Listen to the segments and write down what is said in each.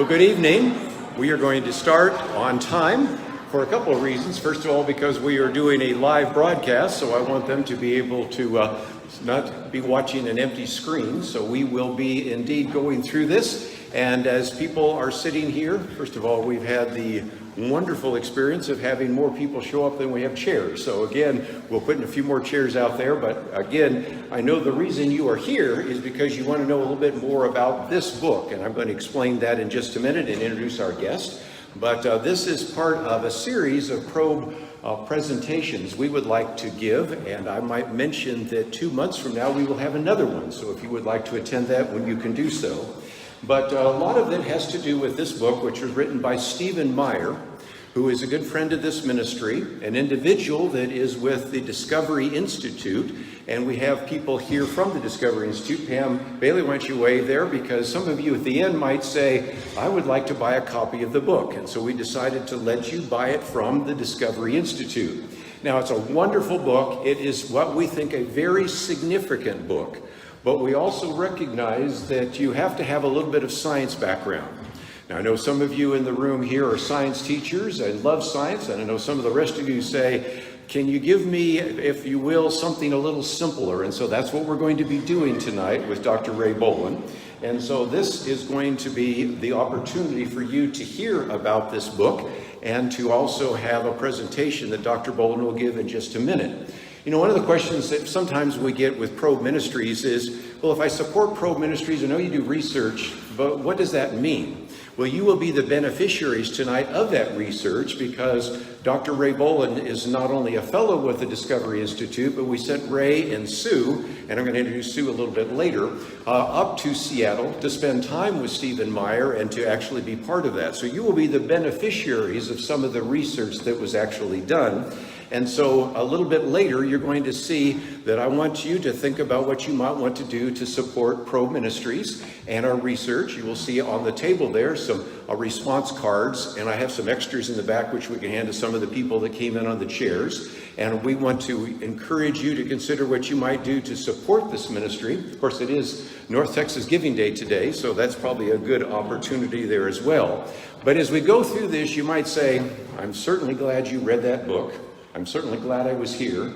Well, good evening. We are going to start on time for a couple of reasons. First of all, because we are doing a live broadcast, so I want them to be able to not be watching an empty screen. So we will be indeed going through this. And as people are sitting here, first of all, we've had the wonderful experience of having more people show up than we have chairs. So again, we'll put in a few more chairs out there. But again, I know the reason you are here is because you want to know a little bit more about this book. And I'm going to explain that in just a minute and introduce our guest. But this is part of a series of probe presentations we would like to give. And I might mention that 2 months from now, we will have another one. So if you would like to attend that one, you can do so. But a lot of it has to do with this book, which was written by Meyer, who is a good friend of this ministry, an individual that is with the Discovery Institute. And we have people here from the Discovery Institute. Pam Bailey, why don't you wave there? Because some of you at the end might say, I would like to buy a copy of the book. And so we decided to let you buy it from the Discovery Institute. Now, it's a wonderful book. It is what we think a very significant book. But we also recognize that you have to have a little bit of science background. Now, I know some of you in the room here are science teachers and love science, and I know some of the rest of you say, can you give me, if you will, something a little simpler? And so that's what we're going to be doing tonight with Dr. Ray Bohlin. And so this is going to be the opportunity for you to hear about this book and to also have a presentation that Dr. Bohlin will give in just a minute. You know, one of the questions that sometimes we get with probe ministries is, well, if I support probe ministries, I know you do research, but what does that mean? Well, you will be the beneficiaries tonight of that research because Dr. Ray Bohlin is not only a fellow with the Discovery Institute, but we sent Ray and Sue, and I'm going to introduce Sue a little bit later, up to Seattle to spend time with Meyer and to actually be part of that. So you will be the beneficiaries of some of the research that was actually done. And so a little bit later, you're going to see that I want you to think about what you might want to do to support probe ministries and our research. You will see on the table there some response cards, and I have some extras in the back which we can hand to some of the people that came in on the chairs. And we want to encourage you to consider what you might do to support this ministry. Of course, it is North Texas Giving Day today, so that's probably a good opportunity there as well. But as we go through this, you might say, I'm certainly glad you read that book. I'm certainly glad I was here,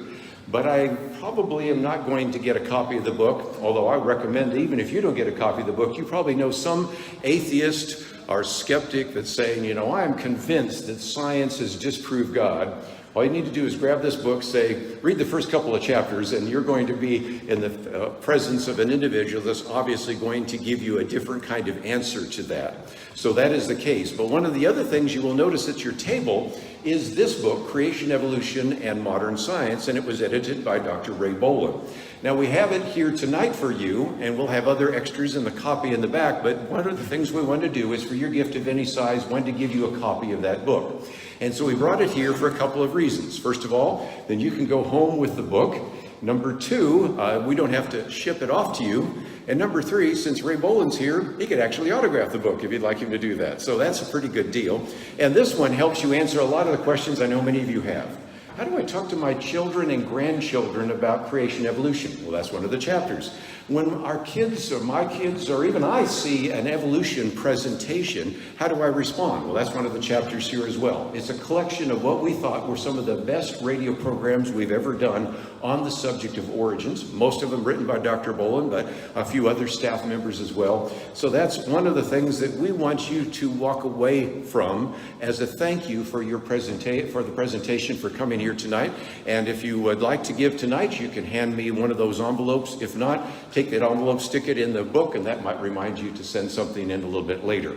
but I probably am not going to get a copy of the book, although I recommend even if you don't get a copy of the book, you probably know some atheist or skeptic that's saying, you know, I'm convinced that science has disproved God. All you need to do is grab this book, say, read the first couple of chapters, and you're going to be in the presence of an individual that's obviously going to give you a different kind of answer to that. So that is the case. But one of the other things you will notice at your table is this book, Creation, Evolution, and Modern Science, and it was edited by Dr. Ray Bohlin. Now, we have it here tonight for you, and we'll have other extras in the copy in the back, but one of the things we want to do is for your gift of any size, want to give you a copy of that book. And so we brought it here for a couple of reasons. First of all, then you can go home with the book. Number two, we don't have to ship it off to you. And number three, since Ray Bohlin's here, he could actually autograph the book if you'd like him to do that. So that's a pretty good deal. And this one helps you answer a lot of the questions I know many of you have. How do I talk to my children and grandchildren about creation evolution? Well, that's one of the chapters. When our kids or my kids or even I see an evolution presentation, how do I respond? Well, that's one of the chapters here as well. It's a collection of what we thought were some of the best radio programs we've ever done on the subject of origins, most of them written by Dr. Bohlin, but a few other staff members as well. So that's one of the things that we want you to walk away from as a thank you for your presentation for coming here tonight. And if you would like to give tonight, you can hand me one of those envelopes. If not, take that envelope, stick it in the book, and that might remind you to send something in a little bit later.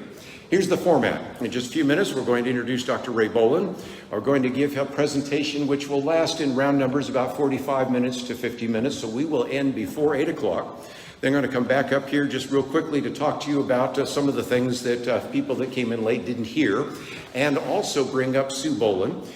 Here's the format. In just a few minutes, we're going to introduce Dr. Ray Bohlin. We're going to give a presentation which will last in round numbers about 45 minutes to 50 minutes, so we will end before 8 o'clock. Then I'm going to come back up here just real quickly to talk to you about some of the things that people that came in late didn't hear, and also bring up Sue Bohlin,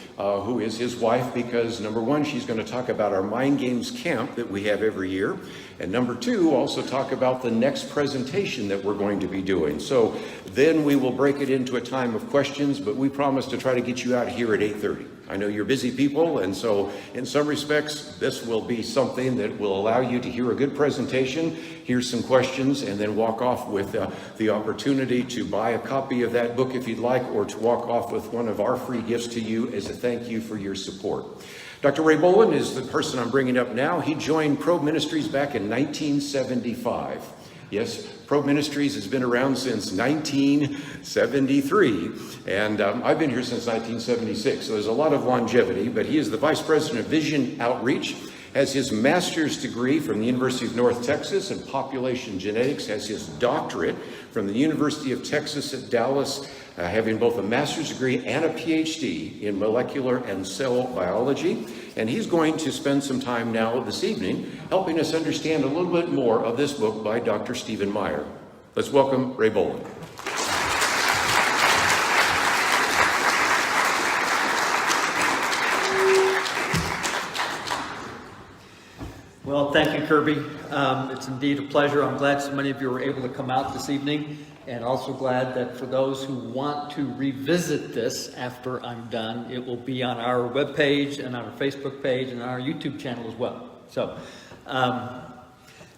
who is his wife, because number one, she's going to talk about our Mind Games camp that we have every year, and number two, also talk about the next presentation that we're going to be doing. So then we will break it into a time of questions, but we promise to try to get you out of here at 8:30. I know you're busy people, and so in some respects, this will be something that will allow you to hear a good presentation, hear some questions, and then walk off with the opportunity to buy a copy of that book if you'd like, or to walk off with one of our free gifts to you as a thank you for your support. Dr. Ray Bohlin is the person I'm bringing up now. He joined Probe Ministries back in 1975. Yes, Probe Ministries has been around since 1973, and I've been here since 1976, so there's a lot of longevity, but he is the Vice President of Vision Outreach, has his master's degree from the University of North Texas in population genetics, has his doctorate from the University of Texas at Dallas, having both a master's degree and a PhD in molecular and cell biology. And he's going to spend some time now this evening helping us understand a little bit more of this book by Dr. Stephen Meyer. Let's welcome Ray Bohlin. Well, thank you, Kirby. It's indeed a pleasure. I'm glad so many of you were able to come out this evening, and also glad that for those who want to revisit this after I'm done, it will be on our webpage and on our Facebook page and on our YouTube channel as well. So,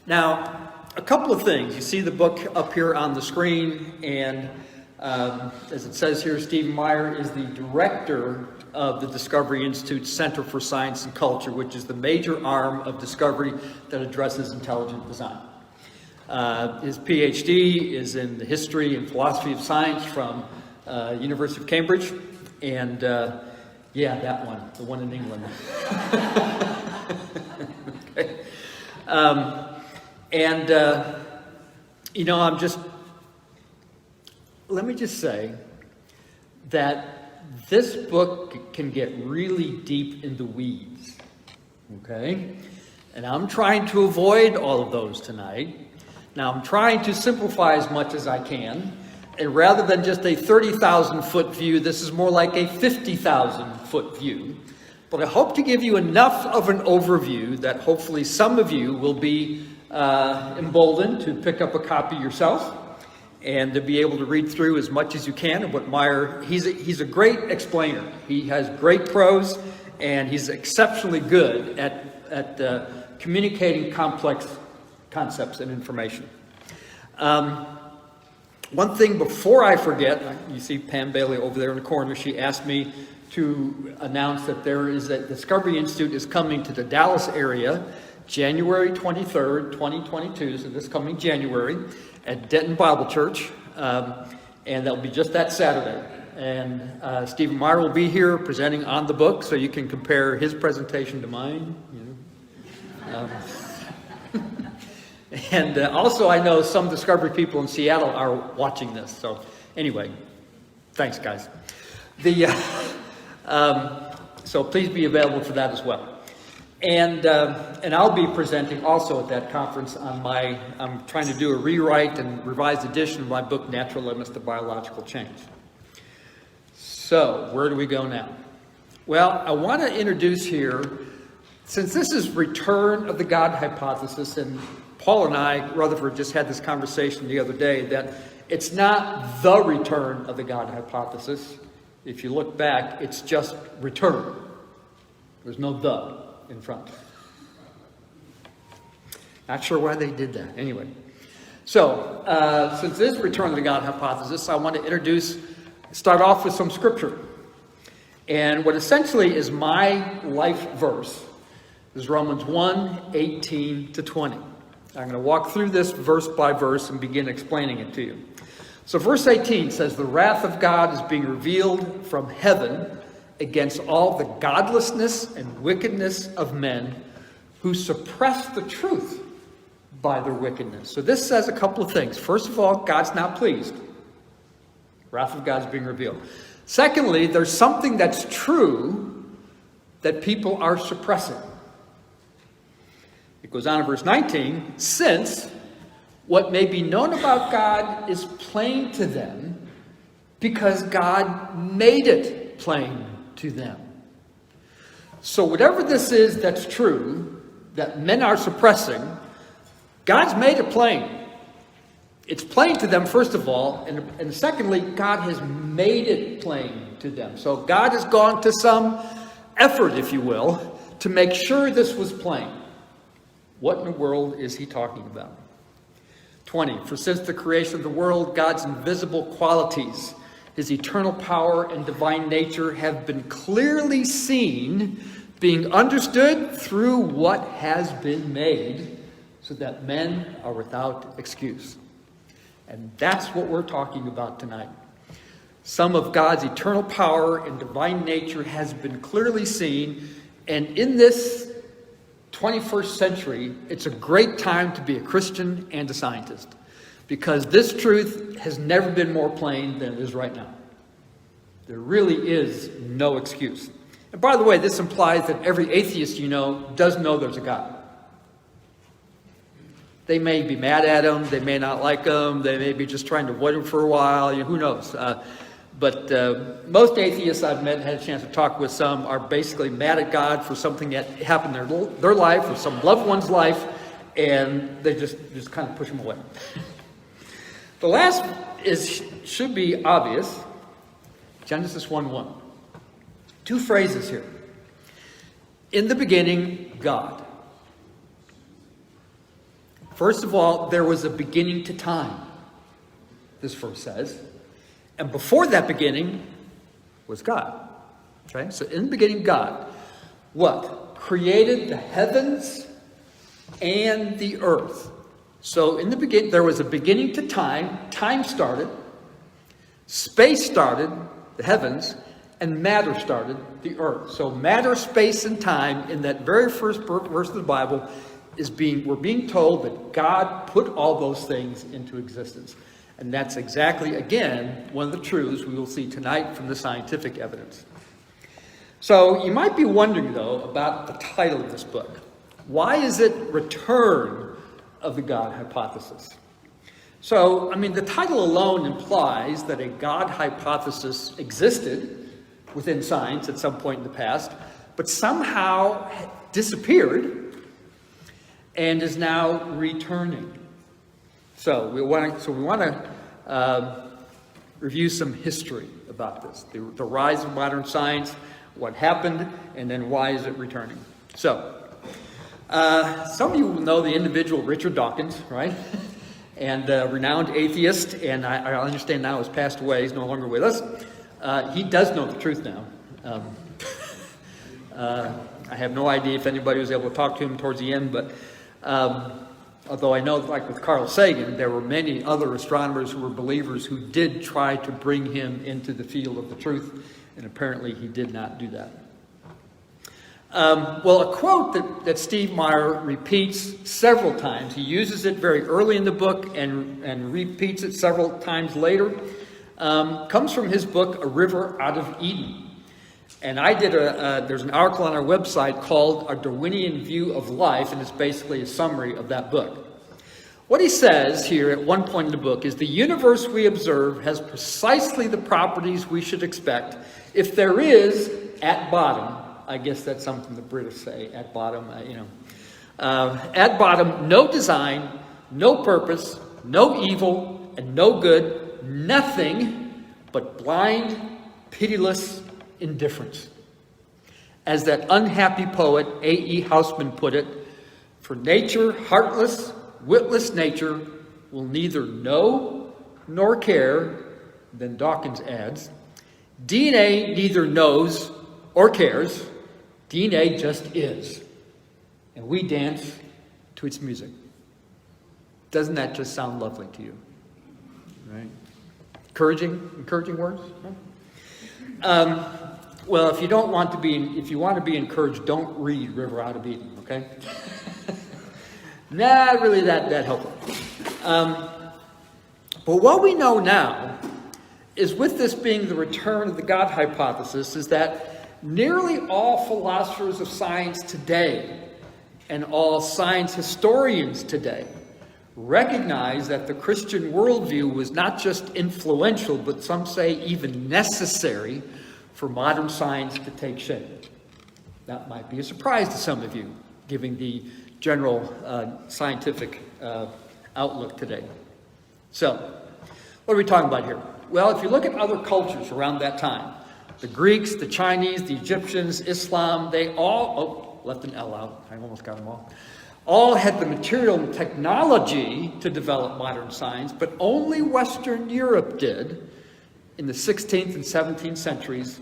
now, a couple of things. You see the book up here on the screen, and as it says here, Stephen Meyer is the director of the Discovery Institute's Center for Science and Culture, which is the major arm of Discovery that addresses intelligent design. His PhD is in the history and philosophy of science from University of Cambridge, and yeah, that one, the one in England. Okay. You know, let me just say that this book can get really deep in the weeds, okay? And I'm trying to avoid all of those tonight. Now, I'm trying to simplify as much as I can, and rather than just a 30,000-foot view, this is more like a 50,000-foot view. But I hope to give you enough of an overview that hopefully some of you will be emboldened to pick up a copy yourself and to be able to read through as much as you can of what Meyer, he's a great explainer. He has great prose, and he's exceptionally good at communicating complex concepts and information. One thing before I forget, you see Pam Bailey over there in the corner, she asked me to announce that there is a Discovery Institute is coming to the Dallas area January 23rd, 2022, so this coming January, at Denton Bible Church, and that'll be just that Saturday. And Stephen Meyer will be here presenting on the book, so you can compare his presentation to mine. You know. And also, I know some Discovery people in Seattle are watching this. So anyway, thanks, guys. So please be available for that as well. And I'll be presenting also at that conference on I'm trying to do a rewrite and revised edition of my book, Natural Limits to Biological Change. So, where do we go now? Well, I want to introduce here, since this is return of the God hypothesis, and Paul and I, Rutherford, just had this conversation the other day, that it's not the return of the God hypothesis. If you look back, it's just return. There's no the in front. Not sure why they did that. Anyway, so since this is return of the God hypothesis, I want to start off with some scripture. And what essentially is my life verse is Romans 1:18-20. I'm going to walk through this verse by verse and begin explaining it to you. So verse 18 says, "The wrath of God is being revealed from heaven against all the godlessness and wickedness of men who suppress the truth by their wickedness." So this says a couple of things. First of all, God's not pleased. Wrath of God is being revealed. Secondly, there's something that's true that people are suppressing. It goes on in verse 19, "Since what may be known about God is plain to them, because God made it plain to them." So whatever this is that's true, that men are suppressing, God's made it plain. It's plain to them, first of all, and secondly, God has made it plain to them. So God has gone to some effort, if you will, to make sure this was plain. What in the world is he talking about? 20, for since the creation of the world, God's invisible qualities, his eternal power and divine nature have been clearly seen, being understood through what has been made, so that men are without excuse. And that's what we're talking about tonight. Some of God's eternal power and divine nature has been clearly seen, and in this 21st century, it's a great time to be a Christian and a scientist, because this truth has never been more plain than it is right now. There really is no excuse. And by the way, this implies that every atheist you know does know there's a God. They may be mad at him, they may not like him, they may be just trying to avoid him for a while, who knows. But most atheists I've met, had a chance to talk with some, are basically mad at God for something that happened in their life or some loved one's life, and they just kind of push them away. The last should be obvious. Genesis 1:1. Two phrases here. In the beginning, God. First of all, there was a beginning to time, this verse says. And before that beginning was God. Okay? So in the beginning, God. What? Created the heavens and the earth. So in the beginning, there was a beginning to time. Time started. Space started, the heavens, and matter started, the earth. So matter, space, and time, in that very first verse of the Bible, we're being told that God put all those things into existence. And that's exactly, again, one of the truths we will see tonight from the scientific evidence. So you might be wondering, though, about the title of this book. Why is it Return of the God Hypothesis? So, the title alone implies that a God hypothesis existed within science at some point in the past, but somehow disappeared and is now returning. So we want to review some history about this, the rise of modern science, what happened, and then why is it returning. So some of you will know the individual Richard Dawkins, right? And renowned atheist, and I understand now has passed away. He's no longer with us. He does know the truth now. I have no idea if anybody was able to talk to him towards the end, but although I know, like with Carl Sagan, there were many other astronomers who were believers who did try to bring him into the field of the truth, and apparently he did not do that. Well, a quote that Steve Meyer repeats several times, he uses it very early in the book and repeats it several times later, comes from his book, A River Out of Eden. And I did there's an article on our website called A Darwinian View of Life, and it's basically a summary of that book. What he says here at one point in the book is the universe we observe has precisely the properties we should expect if there is, at bottom, I guess that's something the British say, at bottom, at bottom, no design, no purpose, no evil, and no good, nothing but blind, pitiless indifference. As that unhappy poet A.E. Housman put it, for nature, heartless, witless nature, will neither know nor care, then Dawkins adds, DNA neither knows or cares, DNA just is. And we dance to its music. Doesn't that just sound lovely to you? Right? Encouraging words? Right? Well, if you want to be encouraged, don't read River Out of Eden, okay? Not really that helpful. But what we know now is, with this being the return of the God hypothesis, is that nearly all philosophers of science today and all science historians today recognize that the Christian worldview was not just influential, but some say even necessary for modern science to take shape. That might be a surprise to some of you, given the general scientific outlook today. So, what are we talking about here? Well, if you look at other cultures around that time, The Greeks, the Chinese, the Egyptians, Islam, they all, left an L out, I almost got them all had the material and technology to develop modern science, but only Western Europe did in the 16th and 17th centuries.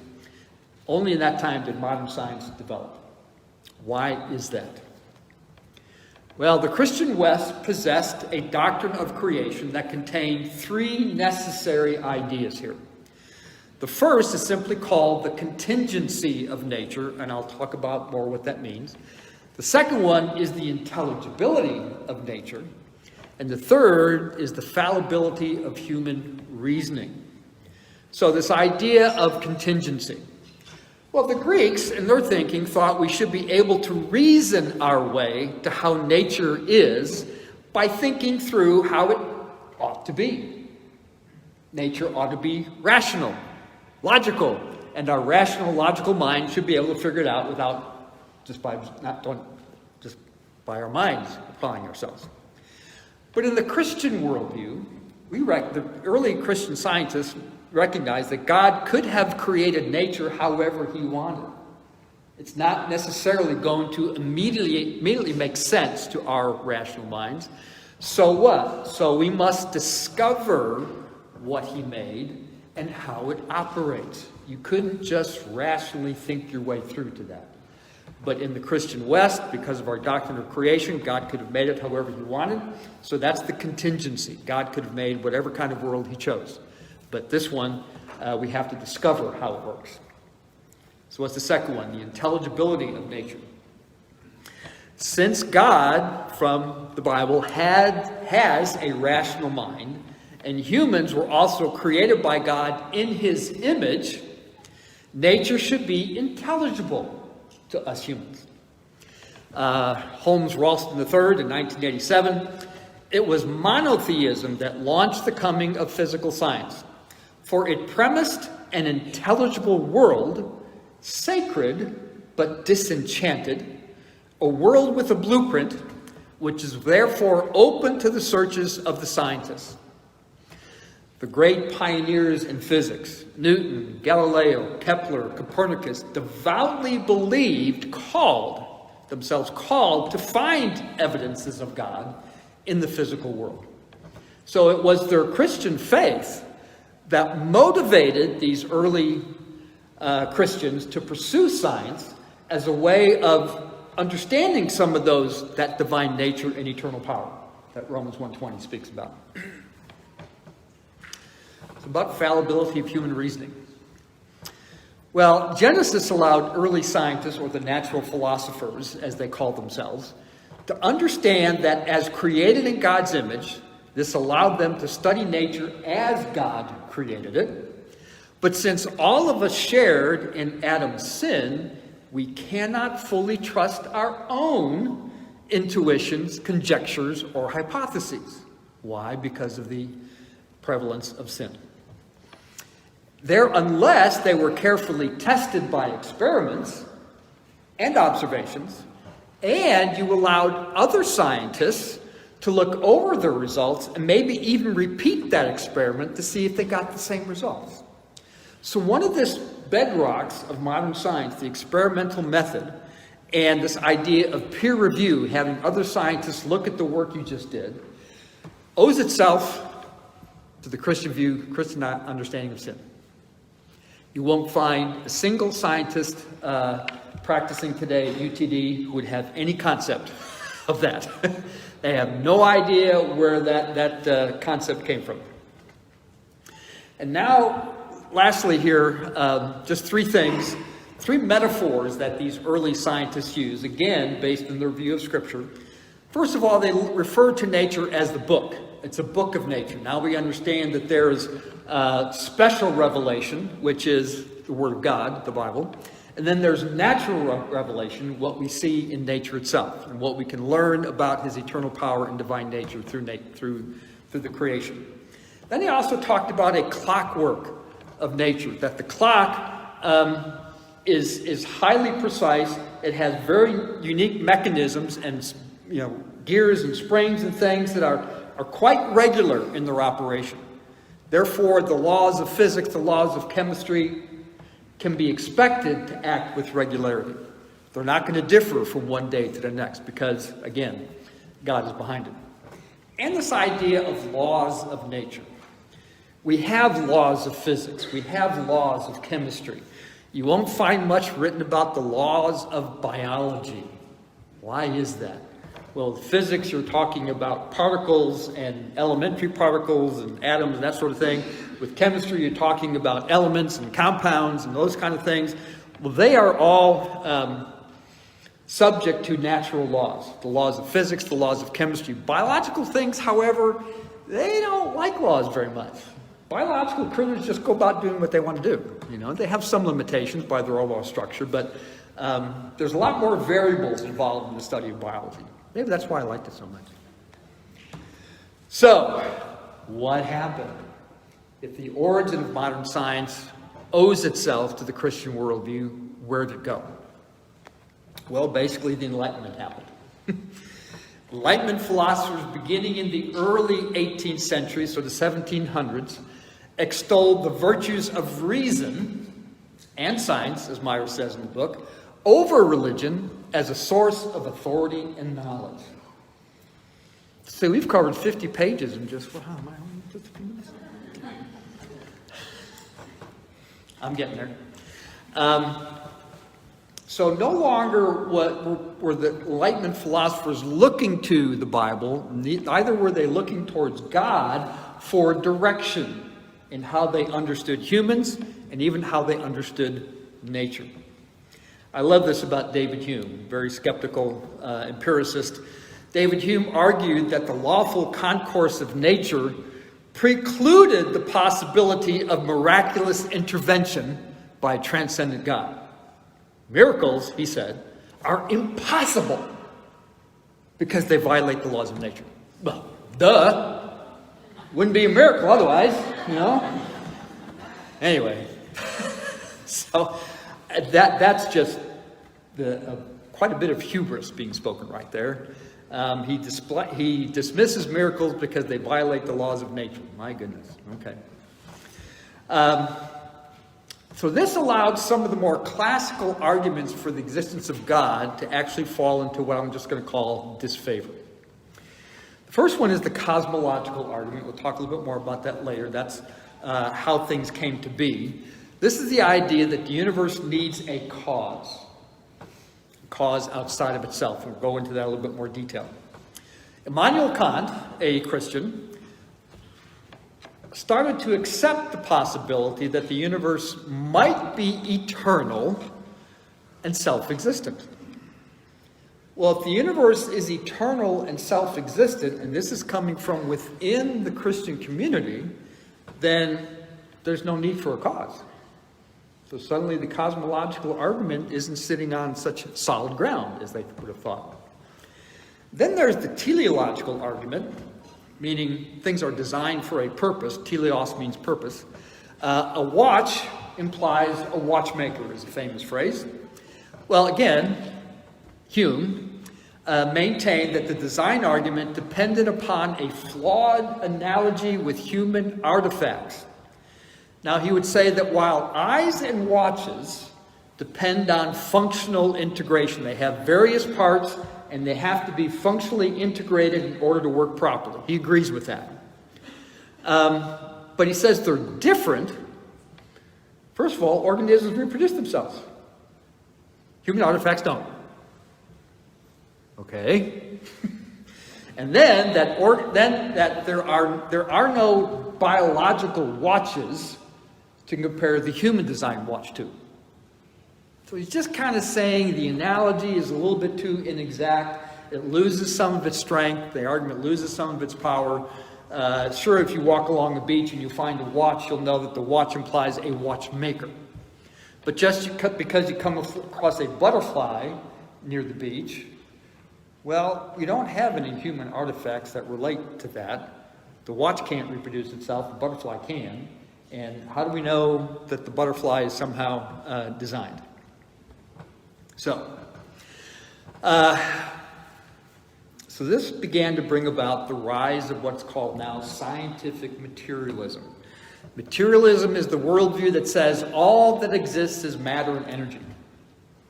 Only in that time did modern science develop. Why is that? Well, the Christian West possessed a doctrine of creation that contained three necessary ideas here. The first is simply called the contingency of nature, and I'll talk about more what that means. The second one is the intelligibility of nature, and the third is the fallibility of human reasoning. So this idea of contingency. Well, the Greeks, in their thinking, thought we should be able to reason our way to how nature is by thinking through how it ought to be. Nature ought to be rational, logical, and our rational, logical mind should be able to figure it out without just by our minds applying ourselves. But in the Christian worldview, the early Christian scientists recognized that God could have created nature however he wanted. It's not necessarily going to immediately make sense to our rational minds. So what? So we must discover what he made and how it operates. You couldn't just rationally think your way through to that. But in the Christian West, because of our doctrine of creation, God could have made it however he wanted. So that's the contingency. God could have made whatever kind of world he chose. But this one, we have to discover how it works. So what's the second one? The intelligibility of nature. Since God, from the Bible, has a rational mind, and humans were also created by God in his image, nature should be intelligible to us humans. Holmes Ralston III in 1987, it was monotheism that launched the coming of physical science. For it premised an intelligible world, sacred but disenchanted, a world with a blueprint, which is therefore open to the searches of the scientists. The great pioneers in physics, Newton, Galileo, Kepler, Copernicus, devoutly called to find evidences of God in the physical world. So it was their Christian faith that motivated these early Christians to pursue science as a way of understanding some of that divine nature and eternal power that Romans 1:20 speaks about. It's about fallibility of human reasoning. Well, Genesis allowed early scientists, or the natural philosophers, as they called themselves, to understand that as created in God's image, this allowed them to study nature as God created it. But since all of us shared in Adam's sin, we cannot fully trust our own intuitions, conjectures, or hypotheses. Why? Because of the prevalence of sin. Unless they were carefully tested by experiments and observations, and you allowed other scientists to look over the results and maybe even repeat that experiment to see if they got the same results. So one of the bedrocks of modern science, the experimental method, and this idea of peer review, having other scientists look at the work you just did, owes itself to the Christian understanding of sin. You won't find a single scientist practicing today at UTD who would have any concept of that. They have no idea where that concept came from. And now, lastly here, just three metaphors that these early scientists use, again, based on their view of Scripture. First of all, they refer to nature as the book. It's a book of nature. Now we understand that there is special revelation, which is the Word of God, the Bible. And then there's natural revelation, what we see in nature itself, and what we can learn about his eternal power and divine nature through the creation. Then he also talked about a clockwork of nature, that the clock is highly precise. It has very unique mechanisms and gears and springs and things that are quite regular in their operation. Therefore, the laws of physics, the laws of chemistry, can be expected to act with regularity. They're not going to differ from one day to the next because, again, God is behind it. And this idea of laws of nature. We have laws of physics. We have laws of chemistry. You won't find much written about the laws of biology. Why is that? Well, physics, you're talking about particles and elementary particles and atoms and that sort of thing. With chemistry, you're talking about elements and compounds and those kind of things. Well, they are all subject to natural laws. The laws of physics, the laws of chemistry. Biological things, however, they don't like laws very much. Biological critters just go about doing what they want to do. You know, they have some limitations by their overall structure, but there's a lot more variables involved in the study of biology. Maybe that's why I liked it so much. So, what happened? If the origin of modern science owes itself to the Christian worldview, where did it go? Well, basically the Enlightenment happened. Enlightenment philosophers beginning in the early 18th century, so the 1700s, extolled the virtues of reason and science, as Meyer says in the book, over religion as a source of authority and knowledge. So we've covered 50 pages in just, wow, am I only just a few minutes? I'm getting there. So no longer were the Enlightenment philosophers looking to the Bible, neither were they looking towards God for direction in how they understood humans and even how they understood nature. I love this about David Hume, very skeptical empiricist. David Hume argued that the lawful concourse of nature precluded the possibility of miraculous intervention by a transcendent God. Miracles, he said, are impossible because they violate the laws of nature. Well, duh. Wouldn't be a miracle otherwise, you know? Anyway, so that's just quite a bit of hubris being spoken right there. He dismisses miracles because they violate the laws of nature. My goodness. Okay. So this allowed some of the more classical arguments for the existence of God to actually fall into what I'm just going to call disfavor. The first one is the cosmological argument. We'll talk a little bit more about that later. That's how things came to be. This is the idea that the universe needs a cause outside of itself. We'll go into that in a little bit more detail. Immanuel Kant, a Christian, started to accept the possibility that the universe might be eternal and self-existent. Well, if the universe is eternal and self-existent, and this is coming from within the Christian community, then there's no need for a cause. So suddenly the cosmological argument isn't sitting on such solid ground as they would have thought. Then there's the teleological argument, meaning things are designed for a purpose. Teleos means purpose. A watch implies a watchmaker is a famous phrase. Well, again, Hume maintained that the design argument depended upon a flawed analogy with human artifacts. Now, he would say that while eyes and watches depend on functional integration, they have various parts and they have to be functionally integrated in order to work properly. He agrees with that. But he says they're different. First of all, organisms reproduce themselves. Human artifacts don't. Okay? And then that there are no biological watches to compare the human design watch to. So he's just kind of saying the analogy is a little bit too inexact. It loses some of its strength. The argument loses some of its power. Sure, if you walk along the beach and you find a watch, you'll know that the watch implies a watchmaker. But just because you come across a butterfly near the beach, well, you don't have any human artifacts that relate to that. The watch can't reproduce itself, the butterfly can. And how do we know that the butterfly is somehow designed? So this began to bring about the rise of what's called now scientific materialism. Materialism is the worldview that says all that exists is matter and energy.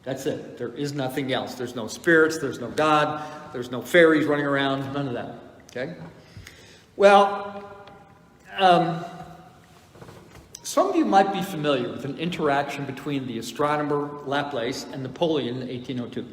That's it. There is nothing else. There's no spirits, there's no God, there's no fairies running around, none of that. Okay? Well, some of you might be familiar with an interaction between the astronomer Laplace and Napoleon in 1802.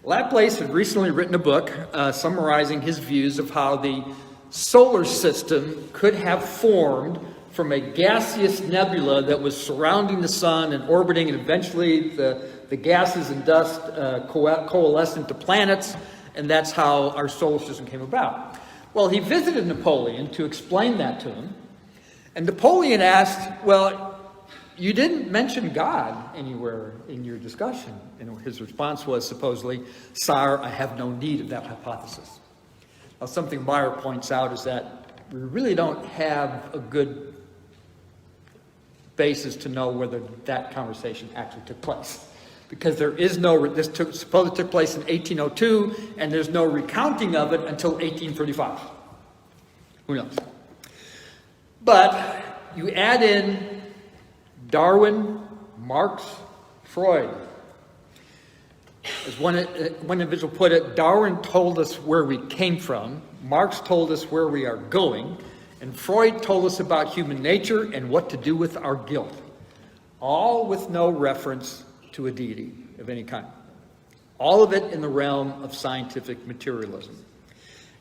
Laplace had recently written a book summarizing his views of how the solar system could have formed from a gaseous nebula that was surrounding the sun and orbiting, and eventually the gases and dust coalesced into planets, and that's how our solar system came about. Well, he visited Napoleon to explain that to him, and Napoleon asked, well, you didn't mention God anywhere in your discussion. And his response was supposedly, "Sire, I have no need of that hypothesis." Now, something Meyer points out is that we really don't have a good basis to know whether that conversation actually took place. Because there is supposedly took place in 1802, and there's no recounting of it until 1835. Who knows? But you add in Darwin, Marx, Freud. As one individual put it, Darwin told us where we came from, Marx told us where we are going, and Freud told us about human nature and what to do with our guilt. All with no reference to a deity of any kind. All of it in the realm of scientific materialism.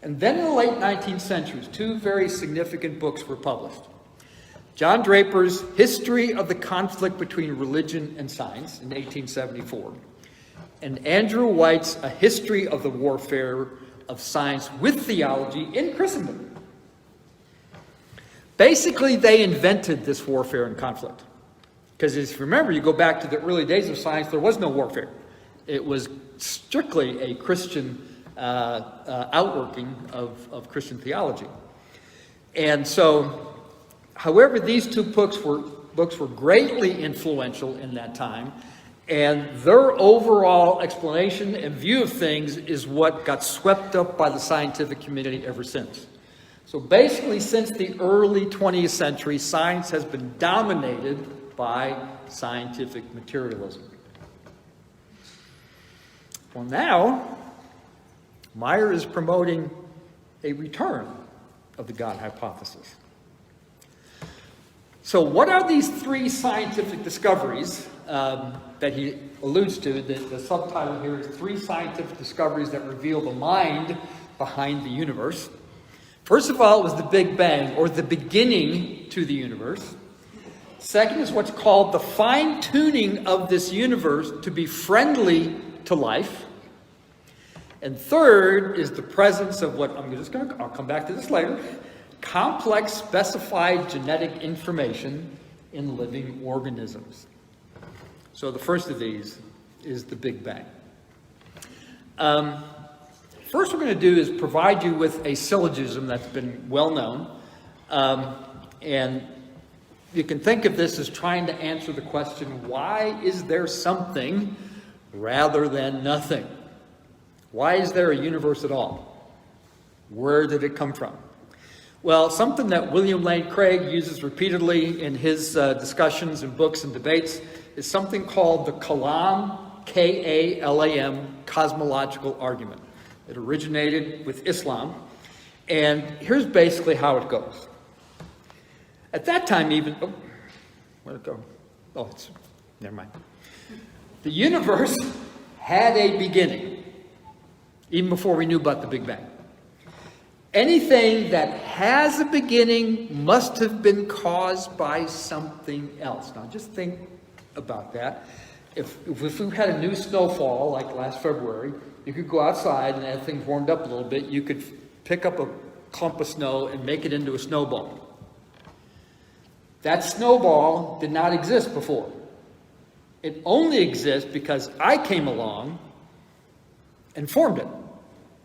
And then in the late 19th century, two very significant books were published. John Draper's History of the Conflict Between Religion and Science in 1874, and Andrew White's A History of the Warfare of Science with Theology in Christendom. Basically, they invented this warfare and conflict. Because if you remember, you go back to the early days of science, there was no warfare. It was strictly a Christian outworking of Christian theology. And so, however, these two books were greatly influential in that time, and their overall explanation and view of things is what got swept up by the scientific community ever since. So basically, since the early 20th century, science has been dominated by scientific materialism. Well, now, Meyer is promoting a return of the God hypothesis. So what are these three scientific discoveries that he alludes to? The subtitle here is Three Scientific Discoveries That Reveal the Mind Behind the Universe. First of all, it was the Big Bang, or the beginning to the universe. Second is what's called the fine-tuning of this universe to be friendly to life. And third is the presence of what I'll come back to this later, complex specified genetic information in living organisms. So the first of these is the Big Bang. First we're going to do is provide you with a syllogism that's been well known. And you can think of this as trying to answer the question, why is there something rather than nothing? Why is there a universe at all? Where did it come from? Well, something that William Lane Craig uses repeatedly in his discussions and books and debates is something called the Kalam, K-A-L-A-M, Cosmological Argument. It originated with Islam, and here's basically how it goes. At that time where'd it go? Never mind. The universe had a beginning, even before we knew about the Big Bang. Anything that has a beginning must have been caused by something else. Now just think about that. If we had a new snowfall like last February, you could go outside and as things warmed up a little bit, you could pick up a clump of snow and make it into a snowball. That snowball did not exist before. It only exists because I came along and formed it.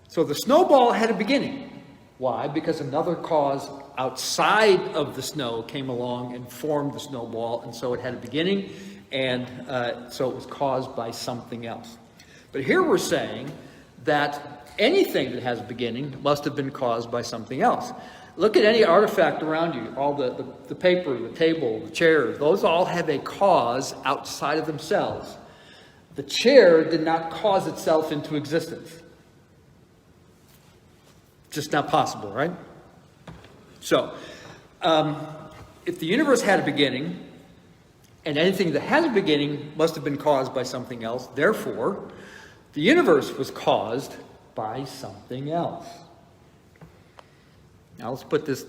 So the snowball had a beginning. Why? Because another cause outside of the snow came along and formed the snowball, and so it had a beginning, and so it was caused by something else. But here we're saying that anything that has a beginning must have been caused by something else. Look at any artifact around you, all the paper, the table, the chair, those all have a cause outside of themselves. The chair did not cause itself into existence. Just not possible, right? So, if the universe had a beginning, and anything that has a beginning must have been caused by something else, therefore, the universe was caused by something else. Now let's put this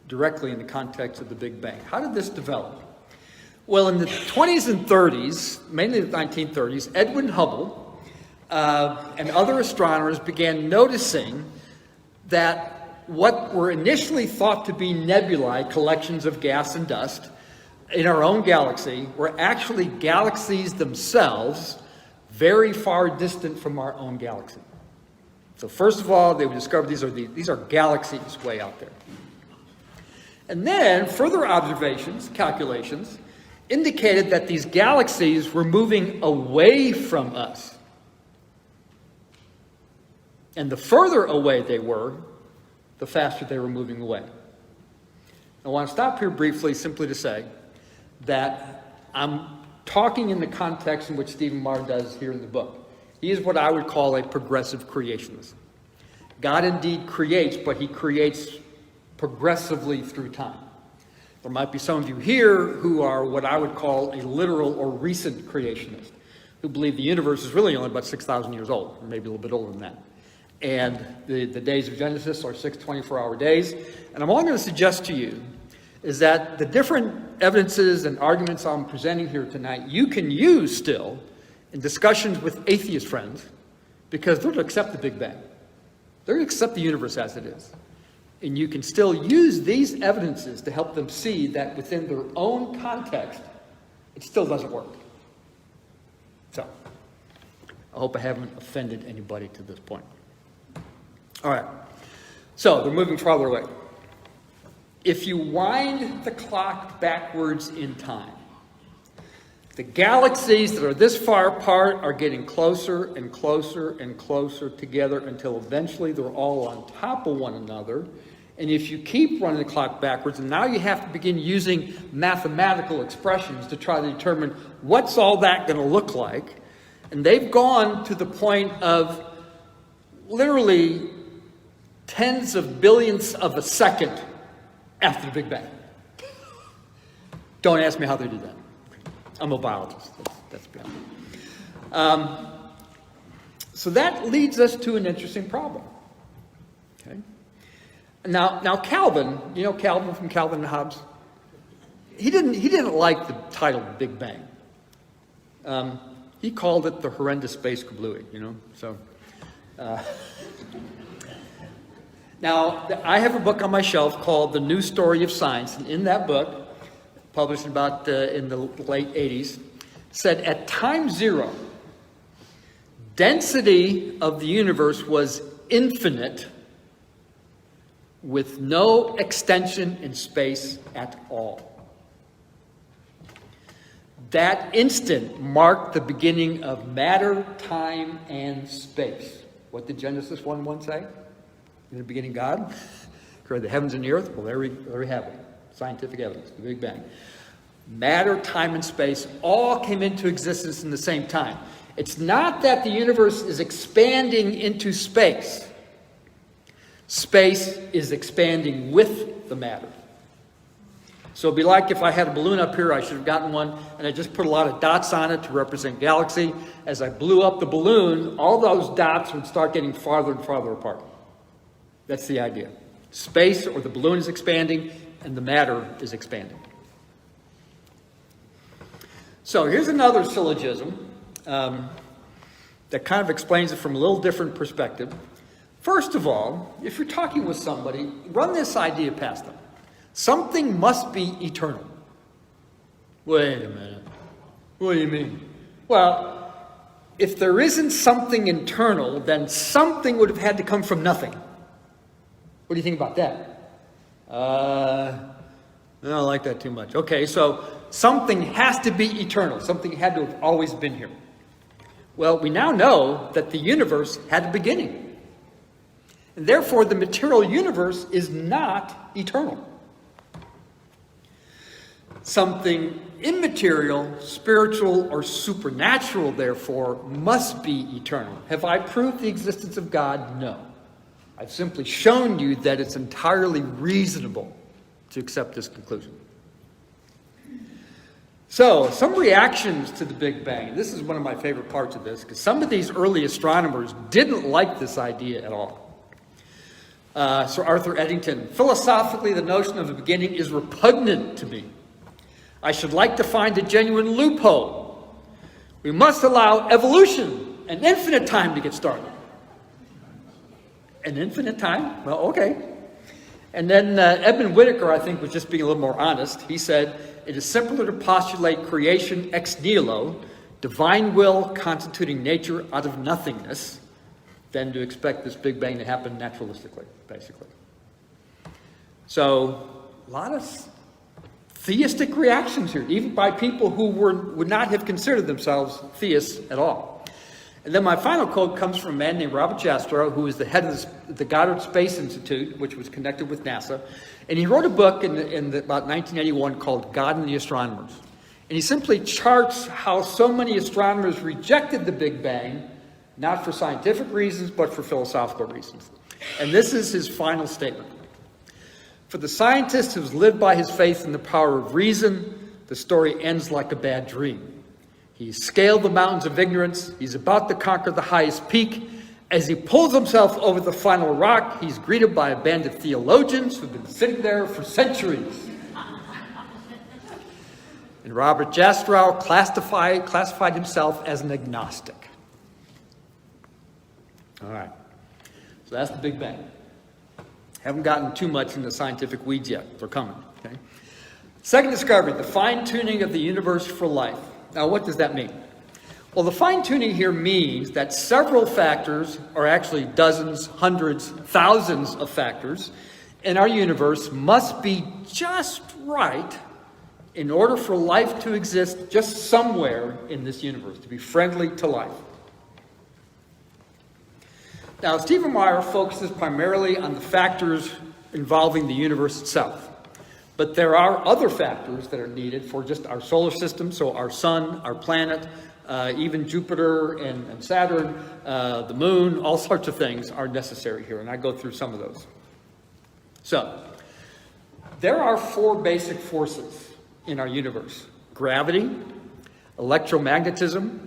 directly in the context of the Big Bang. How did this develop? Well, in the 20s and 30s, mainly the 1930s, Edwin Hubble and other astronomers began noticing that what were initially thought to be nebulae, collections of gas and dust, in our own galaxy, were actually galaxies themselves, very far distant from our own galaxy. So first of all, they would discover these are galaxies way out there. And then further observations, calculations, indicated that these galaxies were moving away from us. And the further away they were, the faster they were moving away. I want to stop here briefly simply to say that I'm talking in the context in which Stephen Meyer does here in the book. He is what I would call a progressive creationist. God indeed creates, but he creates progressively through time. There might be some of you here who are what I would call a literal or recent creationist, who believe the universe is really only about 6,000 years old, or maybe a little bit older than that. And the days of Genesis are 6 24-hour days. And I'm only going to suggest to you is that the different evidences and arguments I'm presenting here tonight, you can use still in discussions with atheist friends, because they're going to accept the Big Bang. They're going to accept the universe as it is. And you can still use these evidences to help them see that within their own context, it still doesn't work. So, I hope I haven't offended anybody to this point. All right. So, they're moving farther away. If you wind the clock backwards in time, the galaxies that are this far apart are getting closer and closer and closer together until eventually they're all on top of one another. And if you keep running the clock backwards, and now you have to begin using mathematical expressions to try to determine what's all that going to look like. And they've gone to the point of literally tens of billions of a second after the Big Bang. Don't ask me how they do that. I'm a biologist. That's beyond. So that leads us to an interesting problem. Okay. Now Calvin, you know Calvin from Calvin and Hobbes? He didn't like the title Big Bang. He called it the horrendous space kablooey, you know. So now I have a book on my shelf called The New Story of Science, and in that book, published about in the late 80s, said at time zero, density of the universe was infinite with no extension in space at all. That instant marked the beginning of matter, time, and space. What did Genesis 1:1 say? In the beginning, God created the heavens and the earth. Well, there we have it. Scientific evidence, the Big Bang. Matter, time, and space all came into existence in the same time. It's not that the universe is expanding into space. Space is expanding with the matter. So it'd be like if I had a balloon up here, I should have gotten one, and I just put a lot of dots on it to represent galaxy. As I blew up the balloon, all those dots would start getting farther and farther apart. That's the idea. Space, or the balloon, is expanding, and the matter is expanding. So here's another syllogism that kind of explains it from a little different perspective. First of all, if you're talking with somebody, run this idea past them. Something must be eternal. Wait a minute. What do you mean? Well, if there isn't something internal, then something would have had to come from nothing. What do you think about that? I don't like that too much. Okay, so something has to be eternal. Something had to have always been here. Well, we now know that the universe had a beginning. And therefore, the material universe is not eternal. Something immaterial, spiritual, or supernatural, therefore, must be eternal. Have I proved the existence of God? No. I've simply shown you that it's entirely reasonable to accept this conclusion. So, some reactions to the Big Bang. This is one of my favorite parts of this, because some of these early astronomers didn't like this idea at all. Sir Arthur Eddington, philosophically, the notion of a beginning is repugnant to me. I should like to find a genuine loophole. We must allow evolution an infinite time to get started. An infinite time? Well, okay. And then Edmund Whittaker, I think, was just being a little more honest. He said, it is simpler to postulate creation ex nihilo, divine will constituting nature out of nothingness, than to expect this Big Bang to happen naturalistically, basically. So, a lot of theistic reactions here, even by people who would not have considered themselves theists at all. And then my final quote comes from a man named Robert Jastrow, who is the head of the Goddard Space Institute, which was connected with NASA. And he wrote a book in about 1981 called God and the Astronomers. And he simply charts how so many astronomers rejected the Big Bang, not for scientific reasons, but for philosophical reasons. And this is his final statement. For the scientist who's lived by his faith in the power of reason, the story ends like a bad dream. He's scaled the mountains of ignorance. He's about to conquer the highest peak. As he pulls himself over the final rock, he's greeted by a band of theologians who've been sitting there for centuries. And Robert Jastrow classified himself as an agnostic. All right. So that's the Big Bang. Haven't gotten too much into scientific weeds yet. They're coming. Okay. Second discovery, the fine-tuning of the universe for life. Now, what does that mean? Well, the fine-tuning here means that several factors, or actually dozens, hundreds, thousands of factors in our universe must be just right in order for life to exist just somewhere in this universe, to be friendly to life. Now, Stephen Meyer focuses primarily on the factors involving the universe itself. But there are other factors that are needed for just our solar system, so our sun, our planet, even Jupiter and Saturn, the moon, all sorts of things are necessary here, and I go through some of those. So, there are four basic forces in our universe: gravity, electromagnetism,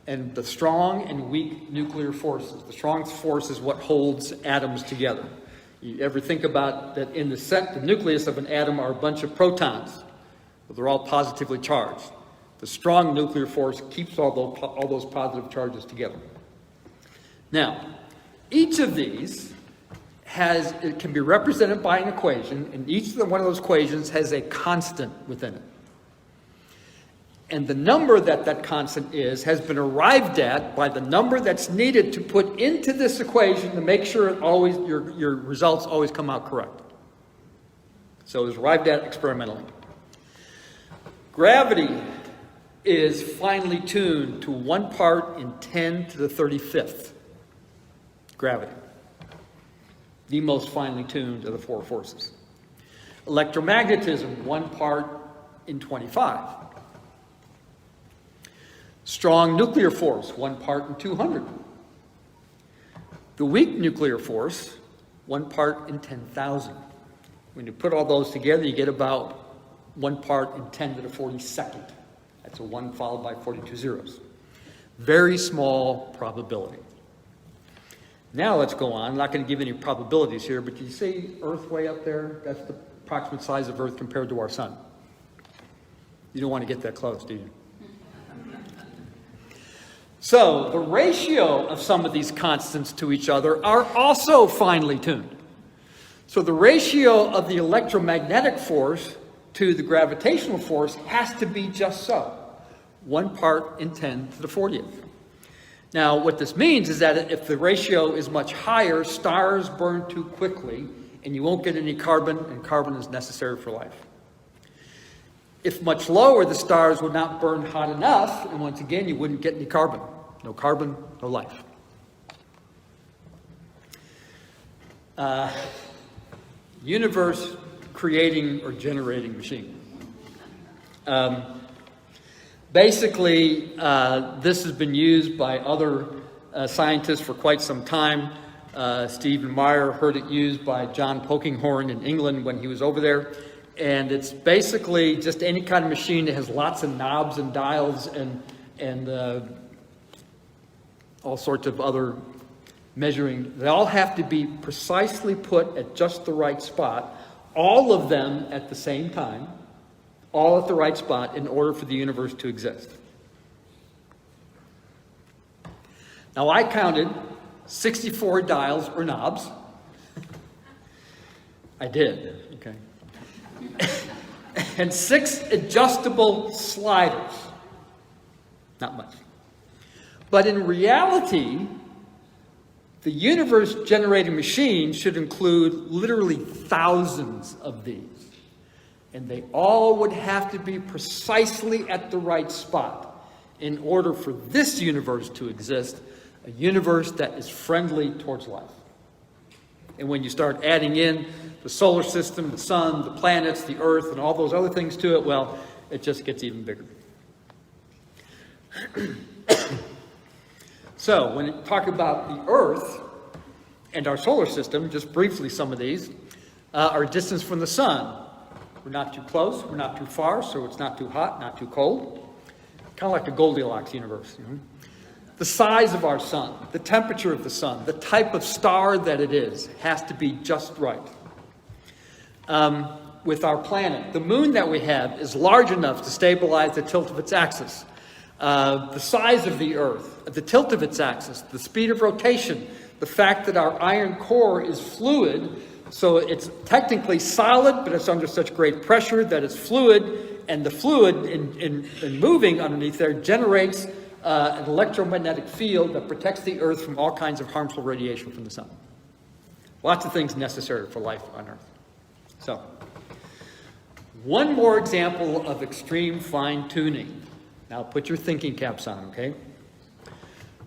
and the strong and weak nuclear forces. The strong force is what holds atoms together. You ever think about that in the nucleus of an atom are a bunch of protons, but they're all positively charged. The strong nuclear force keeps all those positive charges together. Now, each of these it can be represented by an equation, and each one of those equations has a constant within it. And the number that constant is has been arrived at by the number that's needed to put into this equation to make sure your results always come out correct. So it was arrived at experimentally. Gravity is finely tuned to 1 part in 10 to the 35th. Gravity. The most finely tuned of the four forces. Electromagnetism, 1 part in 25. Strong nuclear force, 1 part in 200. The weak nuclear force, 1 part in 10,000. When you put all those together, you get about 1 part in 10 to the 42nd. That's a 1 followed by 42 zeros. Very small probability. Now let's go on. I'm not going to give any probabilities here, but you see Earth way up there? That's the approximate size of Earth compared to our sun. You don't want to get that close, do you? So, the ratio of some of these constants to each other are also finely tuned. So the ratio of the electromagnetic force to the gravitational force has to be just so. 1 part in 10 to the 40th. Now, what this means is that if the ratio is much higher, stars burn too quickly, and you won't get any carbon, and carbon is necessary for life. If much lower, the stars would not burn hot enough, and once again, you wouldn't get any carbon. No carbon, no life. universe creating or generating machine. Basically, this has been used by other scientists for quite some time. Stephen Meyer heard it used by John Polkinghorne in England when he was over there. And it's basically just any kind of machine that has lots of knobs and dials and all sorts of other measuring. They all have to be precisely put at just the right spot, all of them at the same time, all at the right spot in order for the universe to exist. Now I counted 64 dials or knobs. I did, okay. And 6 adjustable sliders. Not much. But in reality, the universe generating machine should include literally thousands of these. And they all would have to be precisely at the right spot in order for this universe to exist, a universe that is friendly towards life. And when you start adding in the solar system, the sun, the planets, the earth, and all those other things to it, well, it just gets even bigger. So when you talk about the earth and our solar system, just briefly some of these, our distance from the sun. We're not too close, we're not too far, so it's not too hot, not too cold. Kind of like the Goldilocks universe. You know? The size of our sun, the temperature of the sun, the type of star that it is, has to be just right. With our planet, the moon that we have is large enough to stabilize the tilt of its axis. The size of the Earth, the tilt of its axis, the speed of rotation, the fact that our iron core is fluid, so it's technically solid, but it's under such great pressure that it's fluid, and the fluid in moving underneath there generates an electromagnetic field that protects the Earth from all kinds of harmful radiation from the sun. Lots of things necessary for life on Earth. So, one more example of extreme fine-tuning. Now put your thinking caps on, okay?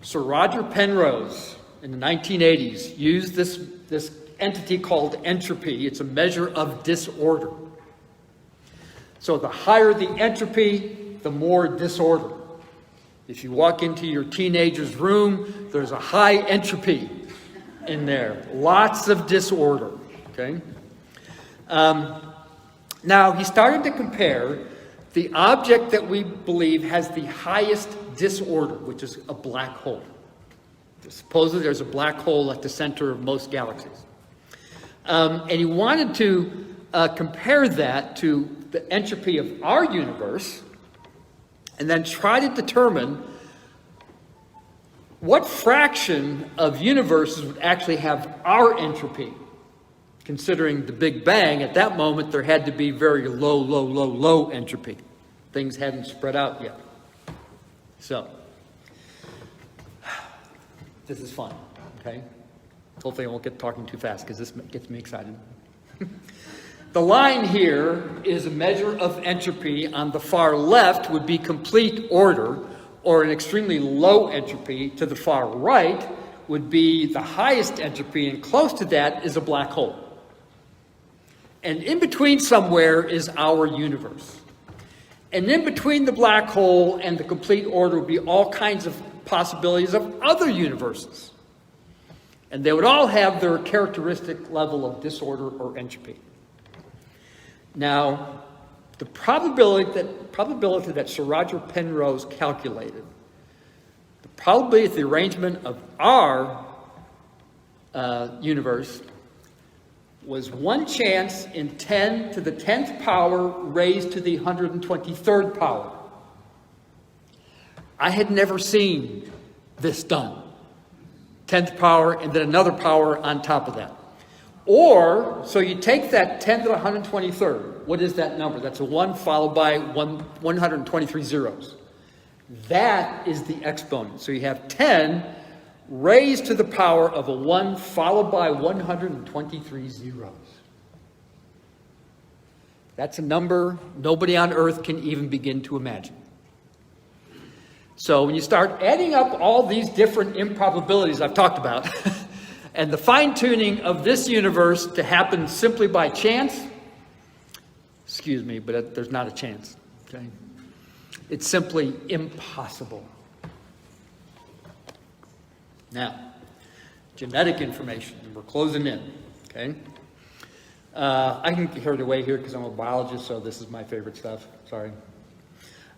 Sir Roger Penrose in the 1980s used this entity called entropy. It's a measure of disorder. So the higher the entropy, the more disorder. If you walk into your teenager's room, there's a high entropy in there. Lots of disorder, okay? Now, he started to compare the object that we believe has the highest disorder, which is a black hole. Supposedly there's a black hole at the center of most galaxies. And he wanted to compare that to the entropy of our universe and then try to determine what fraction of universes would actually have our entropy. Considering the Big Bang, at that moment there had to be very low entropy. Things hadn't spread out yet. So, this is fun, okay? Hopefully I won't get talking too fast because this gets me excited. The line here is a measure of entropy. On the far left would be complete order, or an extremely low entropy. To the far right would be the highest entropy, and close to that is a black hole. And in between somewhere is our universe. And in between the black hole and the complete order would be all kinds of possibilities of other universes. And they would all have their characteristic level of disorder or entropy. Now, the probability that Sir Roger Penrose calculated, the probability of the arrangement of our universe was 1 chance in 10 to the 10th power raised to the 123rd power. I had never seen this done. 10th power and then another power on top of that. Or, so you take that 10 to the 123rd. What is that number? That's a 1 followed by 123 zeros. That is the exponent. So you have 10 raised to the power of a 1 followed by 123 zeros. That's a number nobody on Earth can even begin to imagine. So when you start adding up all these different improbabilities I've talked about, And the fine-tuning of this universe to happen simply by chance, excuse me, but there's not a chance. Okay? It's simply impossible. Now, genetic information, and we're closing in. Okay? I can get carried away here because I'm a biologist, so this is my favorite stuff. Sorry.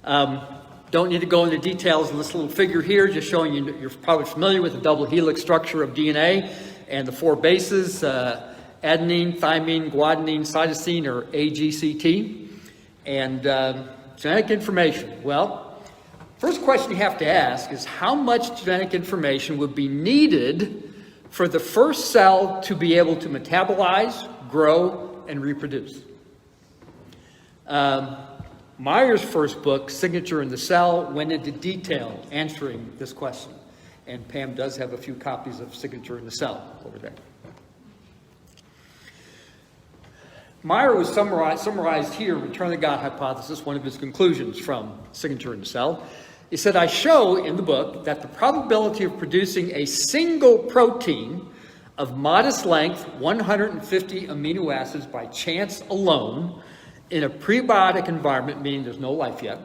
Don't need to go into details of this little figure here, just showing you, you're probably familiar with the double helix structure of DNA and the 4 bases, adenine, thymine, guanine, cytosine, or AGCT. And genetic information. Well, first question you have to ask is how much genetic information would be needed for the first cell to be able to metabolize, grow, and reproduce? Meyer's first book, Signature in the Cell, went into detail answering this question. And Pam does have a few copies of Signature in the Cell over there. Meyer was summarized here, Return of the God hypothesis, one of his conclusions from Signature in the Cell. He said, I show in the book that the probability of producing a single protein of modest length, 150 amino acids by chance alone, in a prebiotic environment, meaning there's no life yet,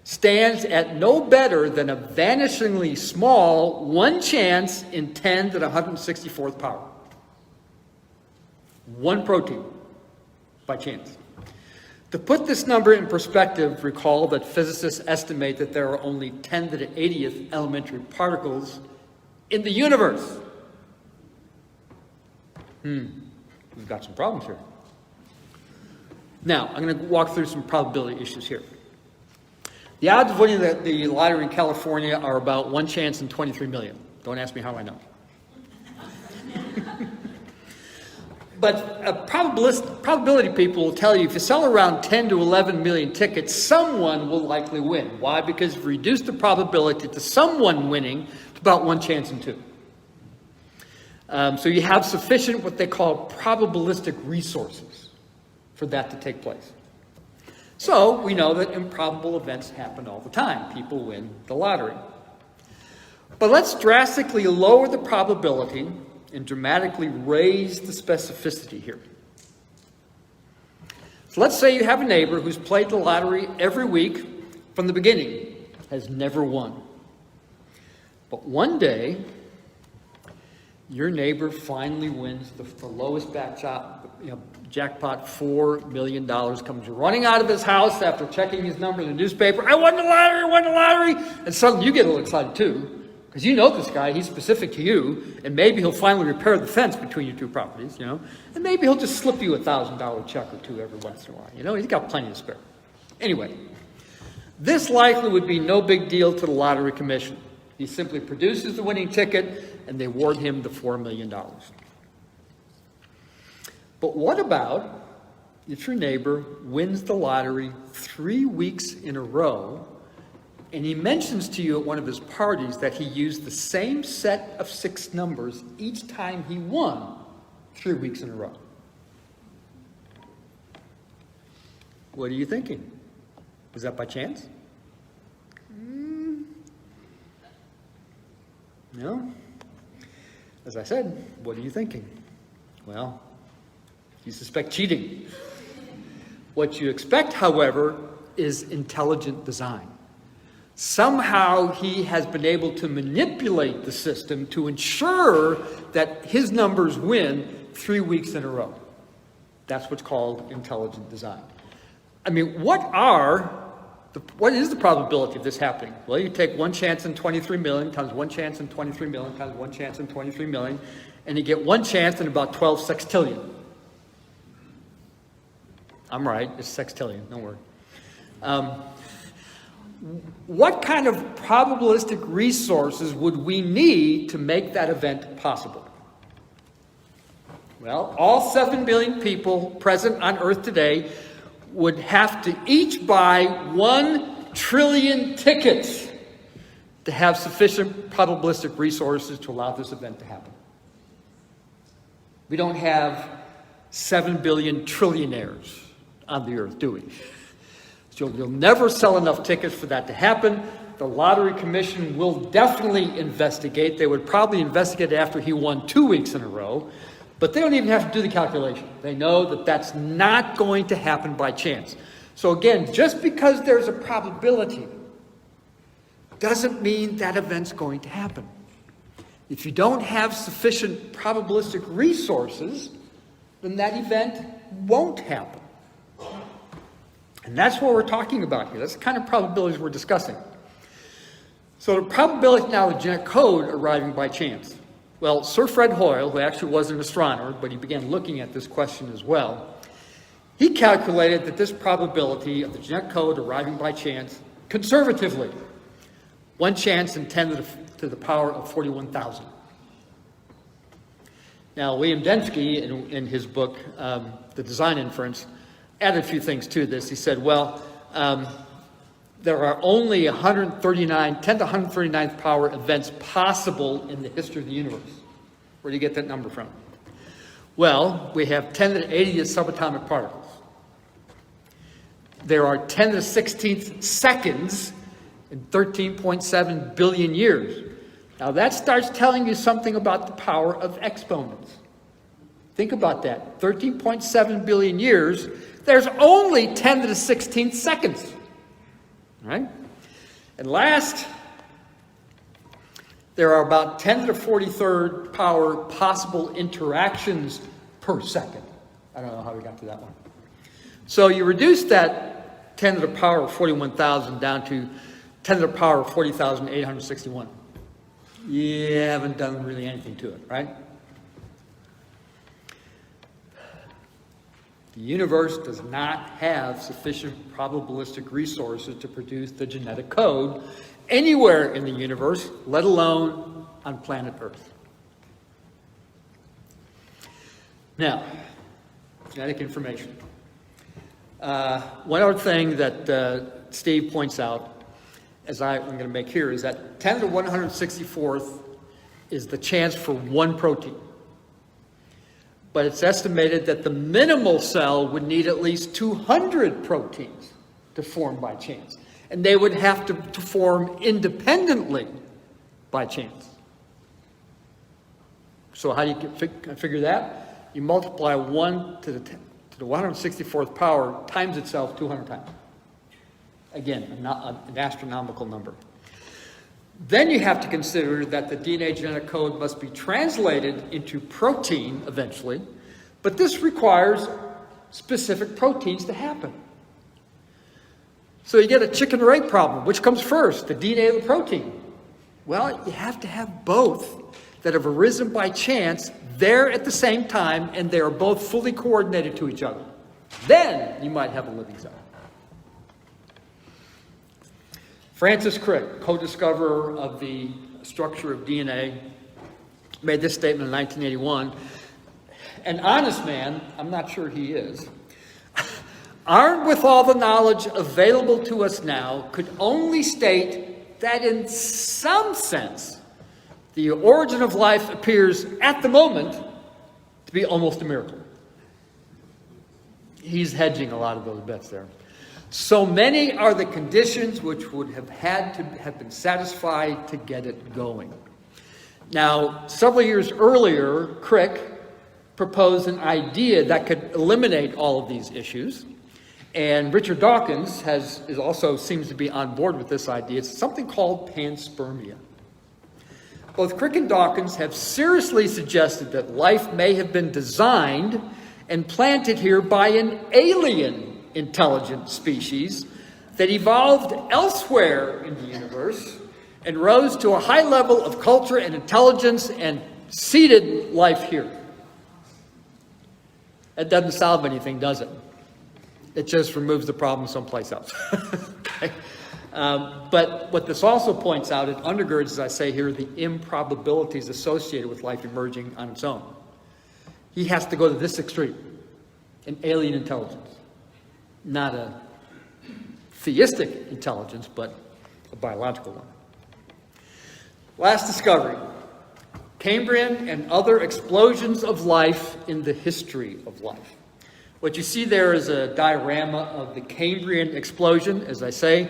stands at no better than a vanishingly small 1 chance in 10 to the 164th power. One protein by chance. To put this number in perspective, recall that physicists estimate that there are only 10 to the 80th elementary particles in the universe. We've got some problems here. Now, I'm going to walk through some probability issues here. The odds of winning the lottery in California are about 1 chance in 23 million. Don't ask me how I know. But probability people will tell you if you sell around 10 to 11 million tickets, someone will likely win. Why? Because you've reduced the probability to someone winning to about 1 chance in 2. So you have sufficient what they call probabilistic resources for that to take place. So we know that improbable events happen all the time. People win the lottery. But let's drastically lower the probability and dramatically raise the specificity here. So let's say you have a neighbor who's played the lottery every week from the beginning, has never won. But one day, your neighbor finally wins the lowest jackpot, $4 million, comes running out of his house after checking his number in the newspaper. I won the lottery! And suddenly you get a little excited too, because you know this guy, he's specific to you, and maybe he'll finally repair the fence between your 2 properties, and maybe he'll just slip you $1,000 check or 2 every once in a while. He's got plenty to spare. Anyway, this likely would be no big deal to the lottery commission. He simply produces the winning ticket, and they award him the $4 million. But what about if your neighbor wins the lottery 3 weeks in a row, and he mentions to you at one of his parties that he used the same set of 6 numbers each time he won 3 weeks in a row? What are you thinking? Was that by chance? No? As I said, what are you thinking? Well, you suspect cheating. What you expect, however, is intelligent design. Somehow he has been able to manipulate the system to ensure that his numbers win 3 weeks in a row. That's what's called intelligent design. I mean, what is the probability of this happening? Well, you take 1 chance in 23 million times 1 chance in 23 million times 1 chance in 23 million, and you get 1 chance in about 12 sextillion. I'm right, it's sextillion, don't worry. What kind of probabilistic resources would we need to make that event possible? Well, all 7 billion people present on Earth today would have to each buy 1 trillion tickets to have sufficient probabilistic resources to allow this event to happen. We don't have 7 billion trillionaires on the Earth, do we? So you'll never sell enough tickets for that to happen. the Lottery Commission will definitely investigate. They would probably investigate after he won 2 weeks in a row, but they don't even have to do the calculation. They know that that's not going to happen by chance. So again, just because there's a probability doesn't mean that event's going to happen. If you don't have sufficient probabilistic resources, then that event won't happen. And that's what we're talking about here. That's the kind of probabilities we're discussing. So the probability now of the genetic code arriving by chance. Well, Sir Fred Hoyle, who actually was an astronomer, but he began looking at this question as well, he calculated that this probability of the genetic code arriving by chance, conservatively, 1 chance in 10 to the power of 41,000. Now, William Dembski, in his book, The Design Inference, added a few things to this. He said, well, there are only 10 to 139th power events possible in the history of the universe. Where do you get that number from? Well, we have 10 to the 80th subatomic particles. There are 10 to the 16th seconds in 13.7 billion years. Now that starts telling you something about the power of exponents. Think about that. 13.7 billion years, there's only 10 to the 16th seconds. Right? And last, there are about 10 to the 43rd power possible interactions per second. I don't know how we got to that one. So you reduce that 10 to the power of 41,000 down to 10 to the power of 40,861. You haven't done really anything to it, right? The universe does not have sufficient probabilistic resources to produce the genetic code anywhere in the universe, let alone on planet Earth. Now, genetic information. One other thing that Steve points out, as I'm going to make here, is that 10 to the 164th is the chance for one protein. But it's estimated that the minimal cell would need at least 200 proteins to form by chance. And they would have to form independently by chance. So how do you figure that? You multiply 1 to the 164th power times itself 200 times. Again, an astronomical number. Then you have to consider that the DNA genetic code must be translated into protein eventually, but this requires specific proteins to happen. So you get a chicken or egg problem. Which comes first, the DNA or the protein? Well, you have to have both that have arisen by chance there at the same time, and they are both fully coordinated to each other. Then you might have a living cell. Francis Crick, co-discoverer of the structure of DNA, made this statement in 1981. An honest man, I'm not sure he is, armed with all the knowledge available to us now, could only state that in some sense, the origin of life appears at the moment to be almost a miracle. He's hedging a lot of those bets there. So many are the conditions which would have had to have been satisfied to get it going. Now, several years earlier, Crick proposed an idea that could eliminate all of these issues. And Richard Dawkins also seems to be on board with this idea. It's something called panspermia. Both Crick and Dawkins have seriously suggested that life may have been designed and planted here by an alien intelligent species that evolved elsewhere in the universe and rose to a high level of culture and intelligence and seeded life here. That doesn't solve anything, does it? It just removes the problem someplace else. Okay? But what this also points out, it undergirds, as I say here, the improbabilities associated with life emerging on its own. He has to go to this extreme, an alien intelligence. Not a theistic intelligence, but a biological one. Last discovery, Cambrian and other explosions of life in the history of life. What you see there is a diorama of the Cambrian explosion. As I say,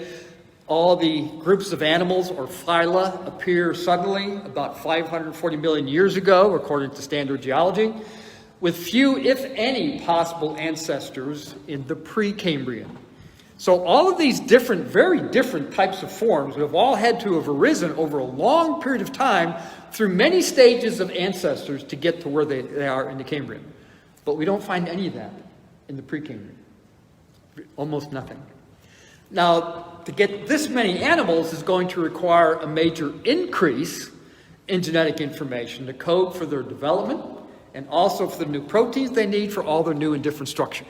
All the groups of animals, or phyla, appear suddenly about 540 million years ago, according to standard geology, with few, if any, possible ancestors in the Precambrian. So all of these different, very different types of forms have all had to have arisen over a long period of time through many stages of ancestors to get to where they are in the Cambrian. But we don't find any of that in the Precambrian. Almost nothing. Now, to get this many animals is going to require a major increase in genetic information to code for their development and also for the new proteins they need for all their new and different structures.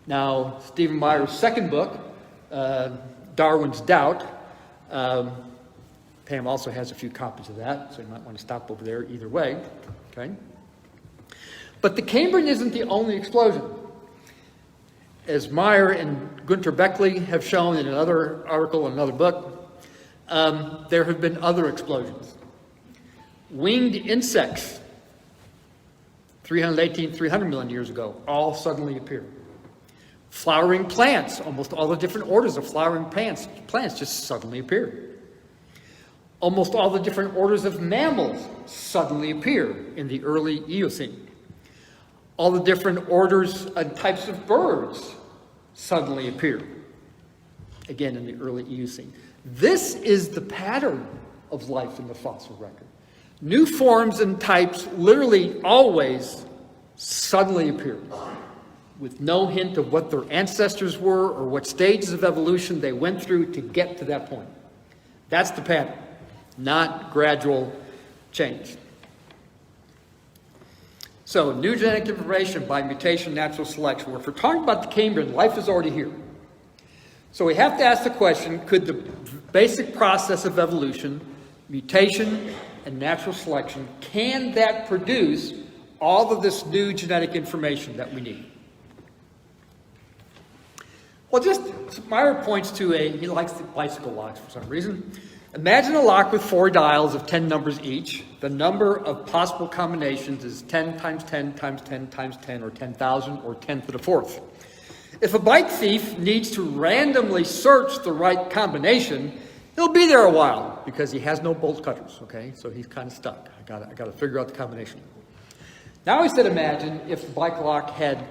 Now, Stephen Meyer's second book, Darwin's Doubt, Pam also has a few copies of that, so you might want to stop over there either way, okay? But the Cambrian isn't the only explosion. As Meyer and Gunter Beckley have shown in another article in another book, there have been other explosions. Winged insects, 300 million years ago, all suddenly appear. Flowering plants, almost all the different orders of flowering plants just suddenly appear. Almost all the different orders of mammals suddenly appear in the early Eocene. All the different orders and types of birds suddenly appear, again in the early Eocene. This is the pattern of life in the fossil record. New forms and types literally always suddenly appear, with no hint of what their ancestors were or what stages of evolution they went through to get to that point. That's the pattern, not gradual change. So, new genetic information by mutation, natural selection. Well, if we're talking about the Cambrian, life is already here. So we have to ask the question, could the basic process of evolution, mutation and natural selection, can that produce all of this new genetic information that we need? Well, just Meyer points to he likes the bicycle locks for some reason. Imagine a lock with 4 dials of 10 numbers each. The number of possible combinations is 10 times 10 times 10 times 10, or 10,000, or 10 to the 4th. If a bike thief needs to randomly search the right combination, he'll be there a while because he has no bolt cutters, okay? So he's kind of stuck. I gotta figure out the combination. Now he said, imagine if the bike lock had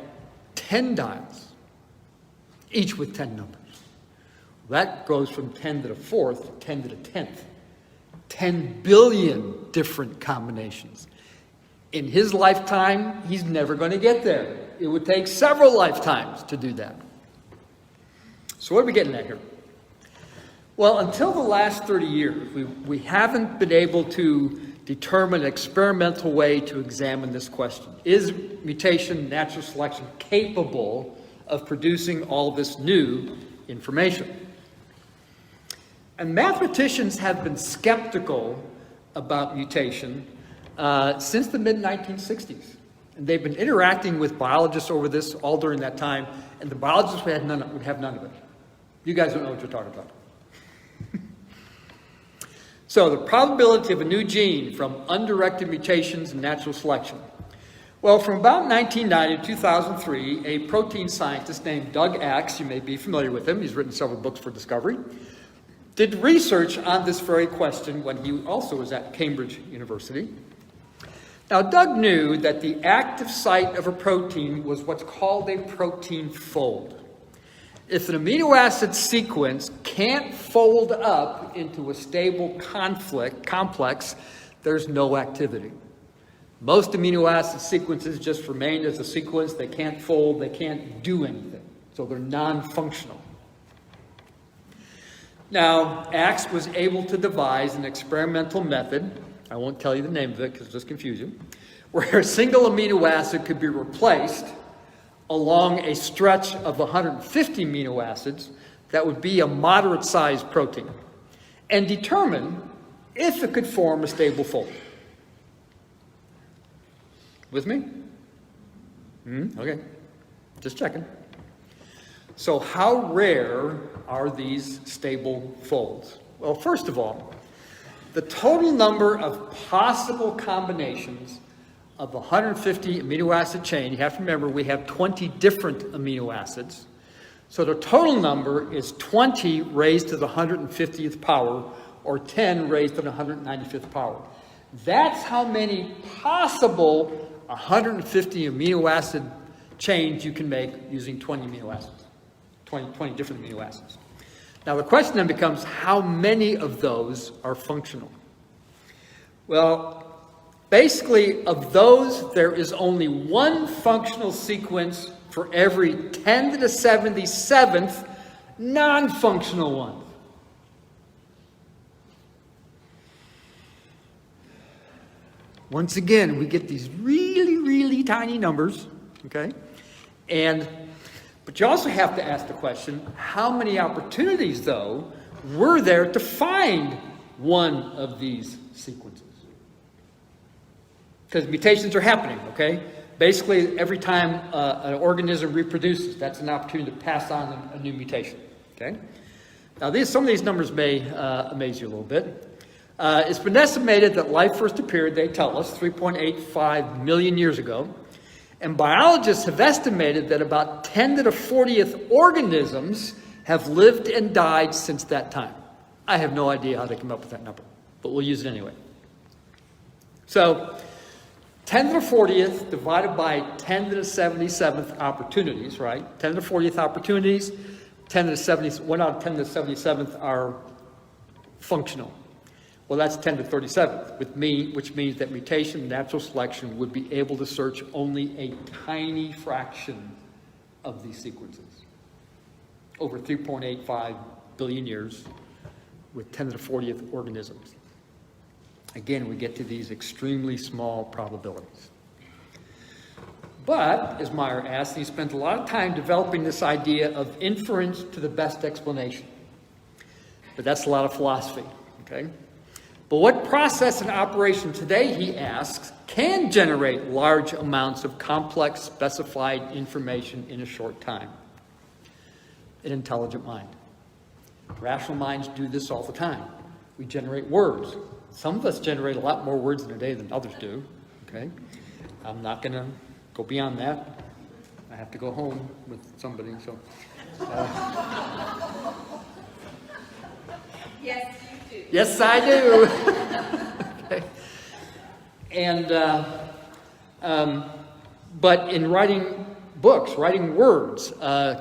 10 dials, each with 10 numbers. That goes from 10 to the 4th to 10 to the 10th. 10 billion different combinations. In his lifetime, he's never going to get there. It would take several lifetimes to do that. So what are we getting at here? Well, until the last 30 years, we haven't been able to determine an experimental way to examine this question. Is mutation, natural selection capable of producing all this new information? And mathematicians have been skeptical about mutation since the mid-1960s. And they've been interacting with biologists over this all during that time, and the biologists would have none of it. You guys don't know what you're talking about. So the probability of a new gene from undirected mutations and natural selection. Well, from about 1990 to 2003, a protein scientist named Doug Axe, you may be familiar with him, he's written several books for Discovery, did research on this very question when he also was at Cambridge University. Now, Doug knew that the active site of a protein was what's called a protein fold. If an amino acid sequence can't fold up into a stable complex, there's no activity. Most amino acid sequences just remain as a sequence. They can't fold, they can't do anything. So they're non-functional. Now, Axe was able to devise an experimental method, I won't tell you the name of it because it'll just confuse you, where a single amino acid could be replaced along a stretch of 150 amino acids that would be a moderate-sized protein, and determine if it could form a stable fold. With me? Okay, just checking. So how rare are these stable folds? Well, first of all, the total number of possible combinations of the 150 amino acid chain, you have to remember we have 20 different amino acids. So the total number is 20 raised to the 150th power, or 10 raised to the 195th power. That's how many possible 150 amino acid chains you can make using 20 amino acids, 20 different amino acids. Now the question then becomes, how many of those are functional? Well, basically, of those, there is only one functional sequence for every 10 to the 77th non-functional one. Once again, we get these really, really tiny numbers, okay? But you also have to ask the question, how many opportunities, though, were there to find one of these sequences? Because mutations are happening, okay? Basically, every time an organism reproduces, that's an opportunity to pass on a new mutation, okay? Now, some of these numbers may amaze you a little bit. It's been estimated that life first appeared, they tell us, 3.85 million years ago. And biologists have estimated that about 10 to the 40th organisms have lived and died since that time. I have no idea how they come up with that number, but we'll use it anyway. So, 10 to the 40th divided by 10 to the 77th opportunities, right? 10 to the 40th opportunities, 10 to the 70th, 1 out of 10 to the 77th are functional. Well, that's 10 to the 37th, which means that mutation, natural selection, would be able to search only a tiny fraction of these sequences. Over 3.85 billion years with 10 to the 40th organisms. Again, we get to these extremely small probabilities. But, as Meyer asked, he spent a lot of time developing this idea of inference to the best explanation. But that's a lot of philosophy, okay? But what process and operation today, he asks, can generate large amounts of complex specified information in a short time? An intelligent mind. Rational minds do this all the time. We generate words. Some of us generate a lot more words in a day than others do, okay? I'm not going to go beyond that. I have to go home with somebody, so. Yes, you do. Yes, I do. Okay. But in writing books, writing words,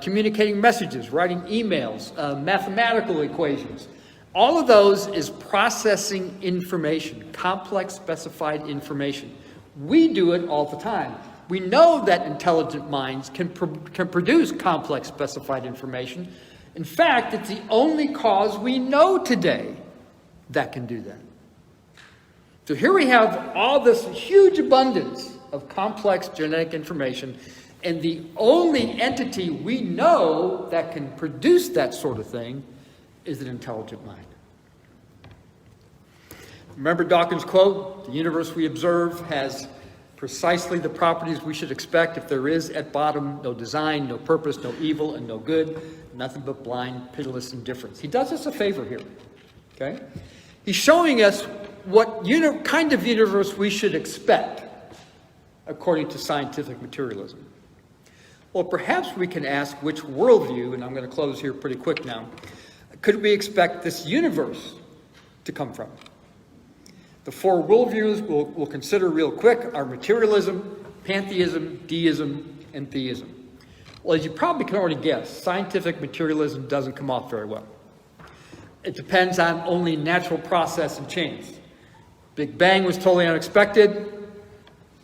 communicating messages, writing emails, mathematical equations, all of those is processing information, complex specified information. We do it all the time. We know that intelligent minds can produce complex specified information. In fact, it's the only cause we know today that can do that. So here we have all this huge abundance of complex genetic information, and the only entity we know that can produce that sort of thing is an intelligent mind. Remember Dawkins' quote, "The universe we observe has precisely the properties we should expect if there is at bottom no design, no purpose, no evil, and no good, nothing but blind, pitiless indifference." He does us a favor here, okay? He's showing us what kind of universe we should expect according to scientific materialism. Well, perhaps we can ask which worldview, and I'm going to close here pretty quick now, could we expect this universe to come from? The four worldviews we'll consider real quick are materialism, pantheism, deism, and theism. Well, as you probably can already guess, scientific materialism doesn't come off very well. It depends on only natural process and change. Big Bang was totally unexpected.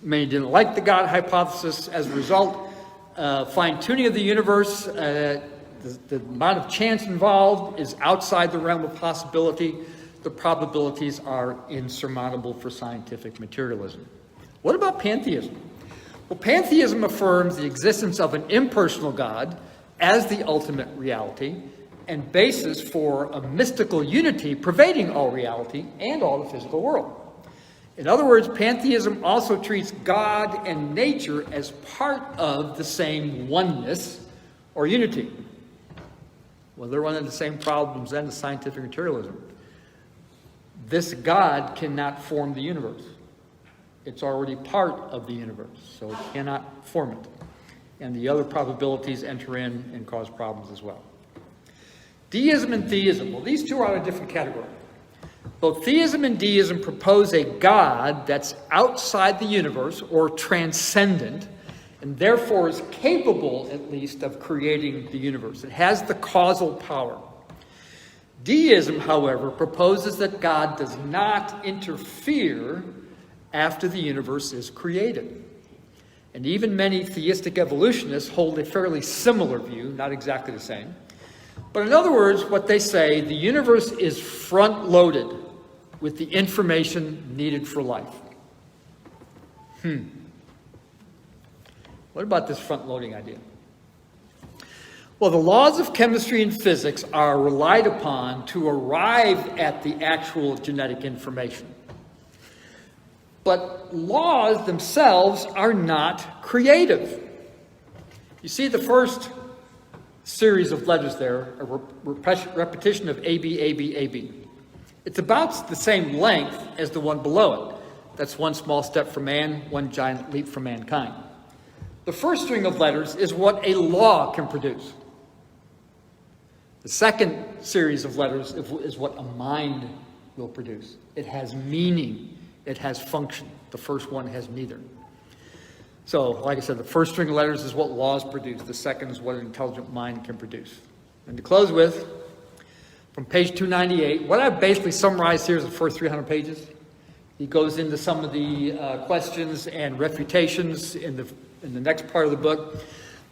Many didn't like the God hypothesis. As a result, fine-tuning of the universe, the amount of chance involved is outside the realm of possibility. The probabilities are insurmountable for scientific materialism. What about pantheism? Well, pantheism affirms the existence of an impersonal God as the ultimate reality and basis for a mystical unity pervading all reality and all the physical world. In other words, pantheism also treats God and nature as part of the same oneness or unity. Well, they're running the same problems then as scientific materialism. This God cannot form the universe. It's already part of the universe, so it cannot form it. and the other probabilities enter in and cause problems as well. Deism and theism, well, these two are in a different category. Both theism and deism propose a God that's outside the universe or transcendent, and therefore is capable, at least, of creating the universe. It has the causal power. Deism, however, proposes that God does not interfere after the universe is created. And even many theistic evolutionists hold a fairly similar view, not exactly the same. But in other words, what they say, the universe is front-loaded with the information needed for life. What about this front-loading idea? Well, the laws of chemistry and physics are relied upon to arrive at the actual genetic information. But laws themselves are not creative. You see the first series of letters there, a repetition of AB, AB, AB. It's about the same length as the one below it. That's one small step for man, one giant leap for mankind. The first string of letters is what a law can produce. The second series of letters is what a mind will produce. It has meaning. It has function. The first one has neither. So, like I said, the first string of letters is what laws produce. The second is what an intelligent mind can produce. And to close with, from page 298, what I've basically summarized here is the first 300 pages. He goes into some of the questions and refutations in the next part of the book.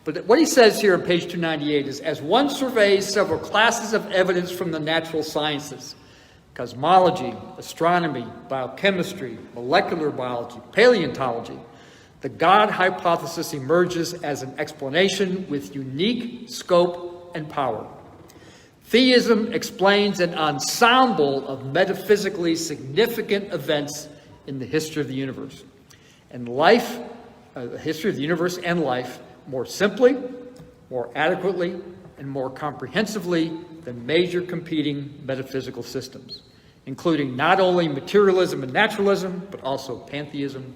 But what he says here on page 298 is, as one surveys several classes of evidence from the natural sciences, cosmology, astronomy, biochemistry, molecular biology, paleontology, the God hypothesis emerges as an explanation with unique scope and power. Theism explains an ensemble of metaphysically significant events in the history of the universe. And life, the history of the universe and life, more simply, more adequately, and more comprehensively than major competing metaphysical systems, including not only materialism and naturalism, but also pantheism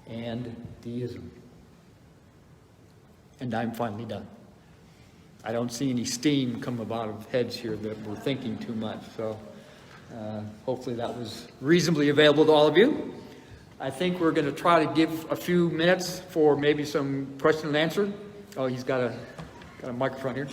and deism. And I'm finally done. I don't see any steam come out of heads here that we're thinking too much, so hopefully that was reasonably available to all of you. I think we're going to try to give a few minutes for maybe some question and answer. Oh, he's got a microphone here.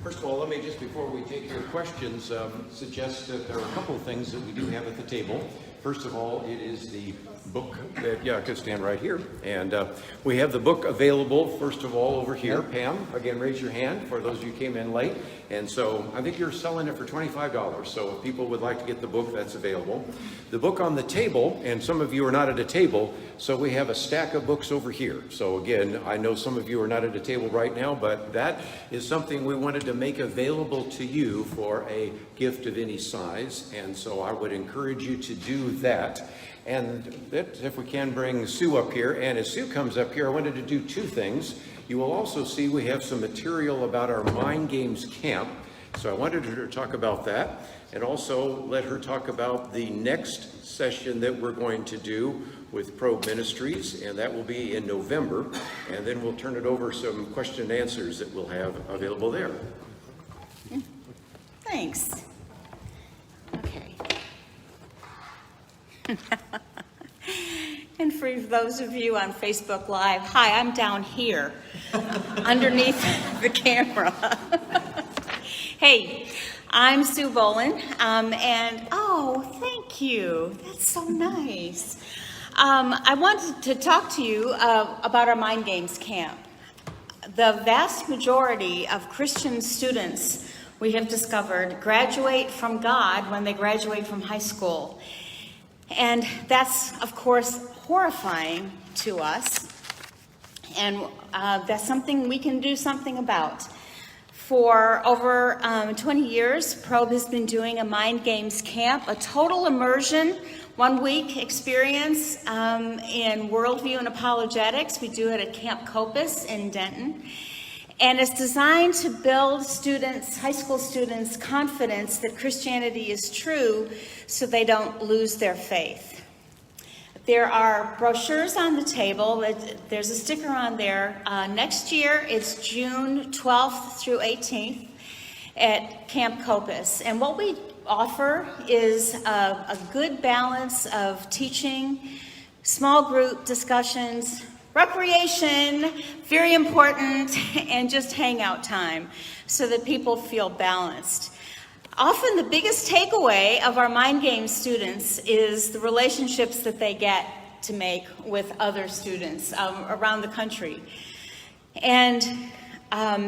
First of all, let me just, before we take your questions, suggest that there are a couple of things that we do have at the table. First of all, it is the book that, I could stand right here. And we have the book available, first of all, over here. Pam, again, raise your hand for those of you who came in late. And so I think you're selling it for $25. So if people would like to get the book, that's available. The book on the table, and some of you are not at a table, so we have a stack of books over here. So again, I know some of you are not at a table right now, but that is something we wanted to make available to you for a gift of any size. And so I would encourage you to do that. And that, if we can bring Sue up here, and as Sue comes up here, I wanted to do two things. You will also see we have some material about our Mind Games camp. So I wanted her to talk about that, and also let her talk about the next session that we're going to do with Probe Ministries, and that will be in November. And then we'll turn it over some question and answers that we'll have available there. Thanks. Okay. And for those of you on Facebook Live, hi, I'm down here underneath the camera. Hey, I'm Sue Bohlin, and oh, thank you. That's so nice. I wanted to talk to you about our Mind Games camp. The vast majority of Christian students, we have discovered, graduate from God when they graduate from high school. And that's, of course, horrifying to us. And that's something we can do something about. For over 20 years, Probe has been doing a Mind Games camp, a total immersion, 1-week experience in worldview and apologetics. We do it at Camp Copus in Denton. And it's designed to build students, high school students, confidence that Christianity is true so they don't lose their faith. There are brochures on the table. There's a sticker on there. Next year, it's June 12th through 18th at Camp Copus. And what we offer is a good balance of teaching, small group discussions, recreation, very important, and just hangout time so that people feel balanced. Often the biggest takeaway of our mind game students is the relationships that they get to make with other students around the country. And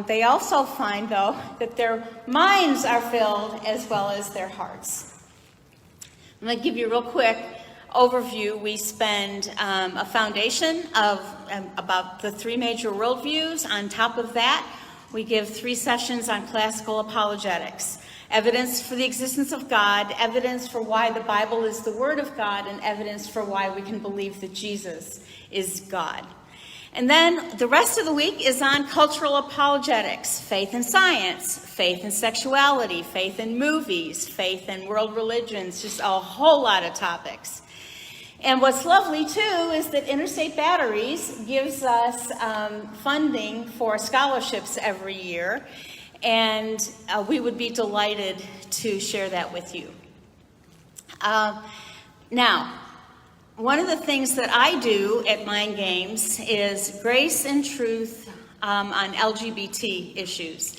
they also find, though, that their minds are filled as well as their hearts. I'm going to give you a real quick overview. We spend a foundation of about the 3 major worldviews. On top of that, we give 3 sessions on classical apologetics. Evidence for the existence of God, evidence for why the Bible is the Word of God, and evidence for why we can believe that Jesus is God. And then the rest of the week is on cultural apologetics, faith in science, faith in sexuality, faith in movies, faith in world religions, just a whole lot of topics. And what's lovely, too, is that Interstate Batteries gives us funding for scholarships every year. And we would be delighted to share that with you. Now, one of the things that I do at Mind Games is grace and truth on LGBT issues.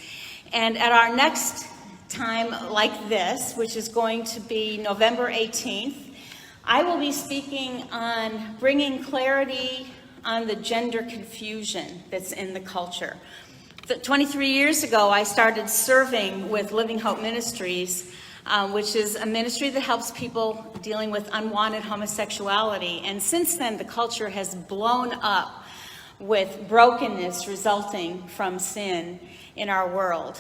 And at our next time like this, which is going to be November 18th, I will be speaking on bringing clarity on the gender confusion that's in the culture. 23 years ago, I started serving with Living Hope Ministries, which is a ministry that helps people dealing with unwanted homosexuality. And since then, the culture has blown up with brokenness resulting from sin in our world.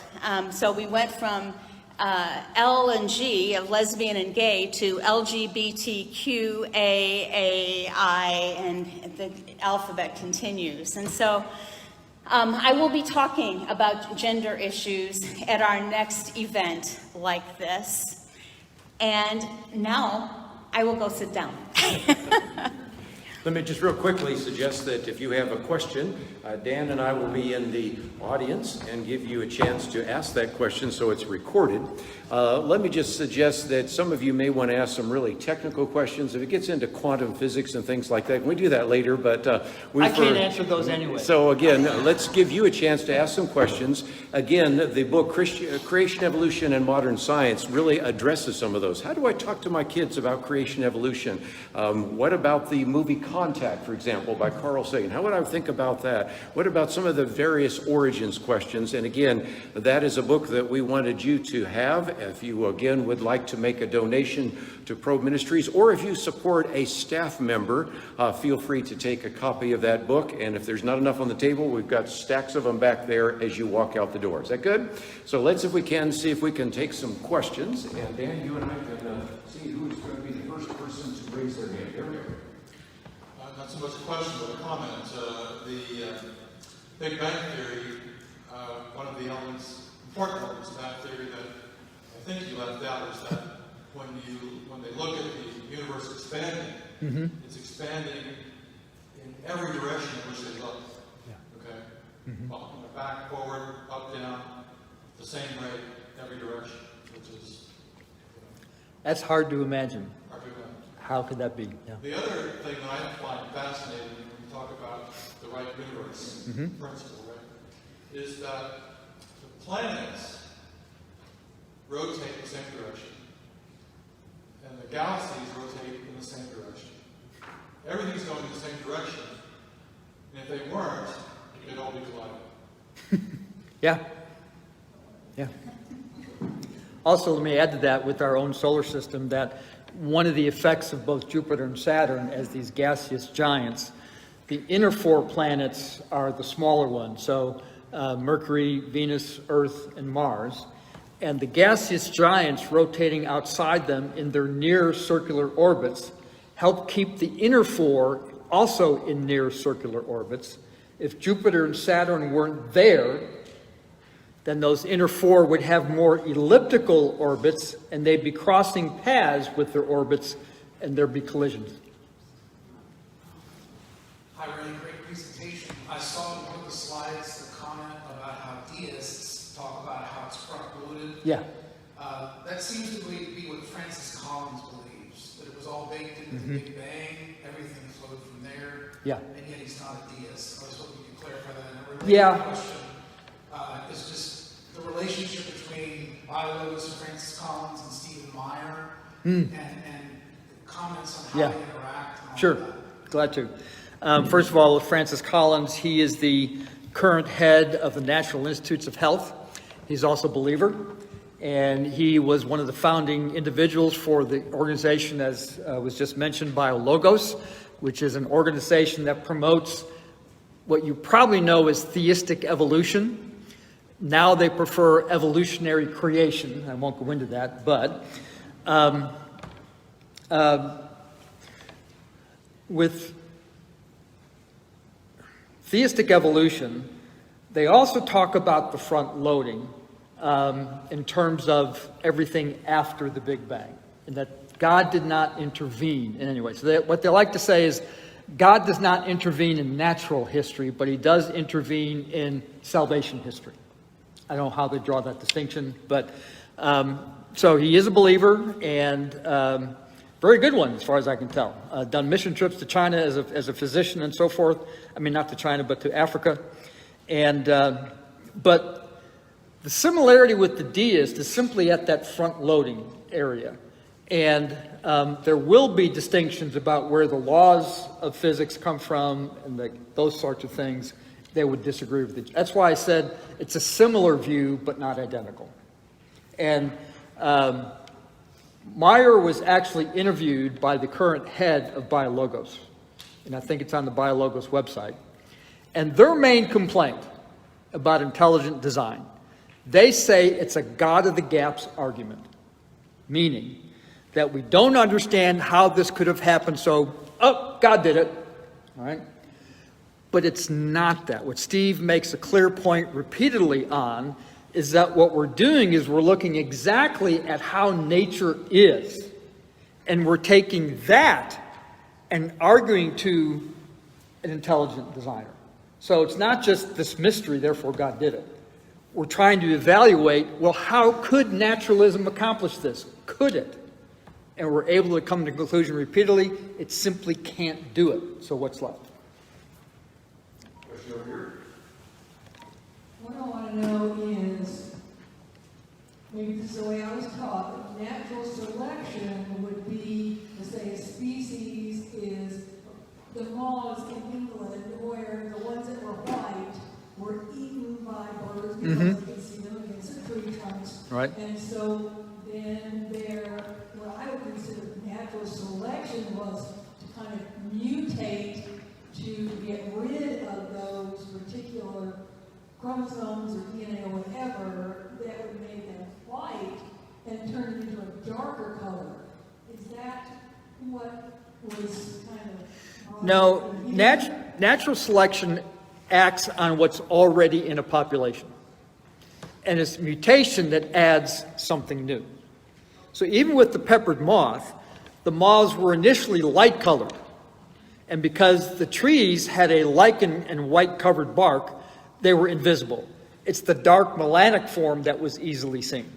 So we went from L and G of lesbian and gay to LGBTQ, A, I, and the alphabet continues. And so I will be talking about gender issues at our next event like this. And now I will go sit down. Let me just real quickly suggest that if you have a question, Dan and I will be in the audience and give you a chance to ask that question so it's recorded. Let me just suggest that some of you may want to ask some really technical questions. If it gets into quantum physics and things like that, we do that later, but I can't answer those anyway. So again, let's give you a chance to ask some questions. Again, the book Creation, Evolution, and Modern Science really addresses some of those. How do I talk to my kids about creation, evolution? What about the movie Contact, for example, by Carl Sagan? How would I think about that? What about some of the various origins questions? And again, that is a book that we wanted you to have. If you, again, would like to make a donation to Probe Ministries, or if you support a staff member, feel free to take a copy of that book. And if there's not enough on the table, we've got stacks of them back there as you walk out the door. Is that good? So let's, if we can, see if we can take some questions. And Dan, you and I can see who is going to be the first person to raise their hand. There we go. Not so much a question, but a comment. The Big Bang Theory, one of the elements, important elements of that theory that I think you left out is that when they look at the universe expanding, it's expanding in every direction in which they look. Yeah. Okay? Back, forward, up, down, the same rate, every direction, which is... That's hard to imagine. Hard to imagine. How could that be? Yeah. The other thing that I find fascinating when we talk about the right universe principle, right, is that the planets rotate in the same direction, and the galaxies rotate in the same direction. Everything's going in the same direction, and if they weren't, they'd all be colliding. Yeah. Yeah. Also, let me add to that with our own solar system that one of the effects of both Jupiter and Saturn as these gaseous giants, the inner 4 planets are the smaller ones, so Mercury, Venus, Earth, and Mars. And the gaseous giants rotating outside them in their near circular orbits help keep the inner 4 also in near circular orbits. If Jupiter and Saturn weren't there, then those inner 4 would have more elliptical orbits, and they'd be crossing paths with their orbits, and there'd be collisions. Hi, Ray. Great presentation. I saw in one of the slides the comment about how deists talk about how it's front-loaded. Yeah. That seems to be what Francis Collins believes, that it was all baked into the Big Bang, everything flowed from there, Yeah. and yet he's not a deist. I was hoping you could clarify that. And a related Yeah. question is just the relationship between biologists Francis Collins and Stephen Meyer, and comments on how Yeah. they interact. And all Sure, that. glad to. First of all, Francis Collins, he is the current head of the National Institutes of Health. He's also a believer, and he was one of the founding individuals for the organization, as was just mentioned, BioLogos, which is an organization that promotes what you probably know as theistic evolution. Now they prefer evolutionary creation. I won't go into that, but with theistic evolution, they also talk about the front loading in terms of everything after the Big Bang, and that God did not intervene in any way. So what they like to say is God does not intervene in natural history, but he does intervene in salvation history. I don't know how they draw that distinction, but so he is a believer, and very good one as far as I can tell. Done mission trips to China as a physician and so forth. I mean, not to China, but to Africa. And but the similarity with the deist is simply at that front loading area. And there will be distinctions about where the laws of physics come from and those sorts of things. They would disagree with it. That's why I said it's a similar view, but not identical. And Meyer was actually interviewed by the current head of BioLogos, and I think it's on the BioLogos website. And their main complaint about intelligent design, they say it's a God of the gaps argument, meaning that we don't understand how this could have happened, so, oh, God did it, all right? But it's not that. What Steve makes a clear point repeatedly on is that what we're doing is we're looking exactly at how nature is, and we're taking that and arguing to an intelligent designer. So it's not just this mystery, therefore God did it. We're trying to evaluate, well, how could naturalism accomplish this? Could it? And we're able to come to the conclusion repeatedly, it simply can't do it. So what's left? Question over here. What I want to know is, maybe this is the way I was taught, that natural selection would be to say a species is the moths in England where the ones that were white were eaten by birds because they could see them against the tree trunks. Right. And so then what I would consider natural selection was to kind of mutate to get rid of those particular chromosomes or DNA or whatever that would make them white and turn it into a darker color. Is that what was kind of... No, natural selection acts on what's already in a population. And it's mutation that adds something new. So even with the peppered moth, the moths were initially light colored. And because the trees had a lichen and white covered bark, they were invisible. It's the dark melanic form that was easily seen.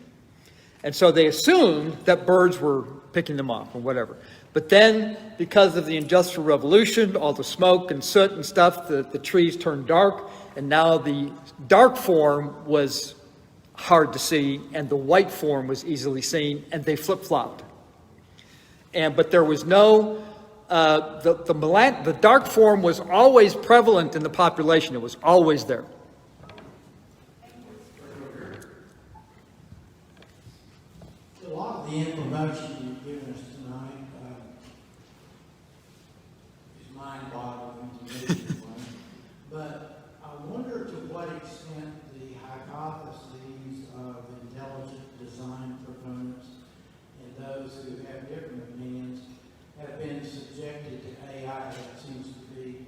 And so they assumed that birds were picking them off or whatever. But then, because of the Industrial Revolution, all the smoke and soot and stuff, the trees turned dark, and now the dark form was hard to see, and the white form was easily seen, and they flip-flopped. But there was no, the dark form was always prevalent in the population. It was always there. A lot of the information you've given us tonight is mind-boggling to me, anyway. But I wonder to what extent the hypotheses of intelligent design proponents and those who have different opinions have been subjected to AI that seems to be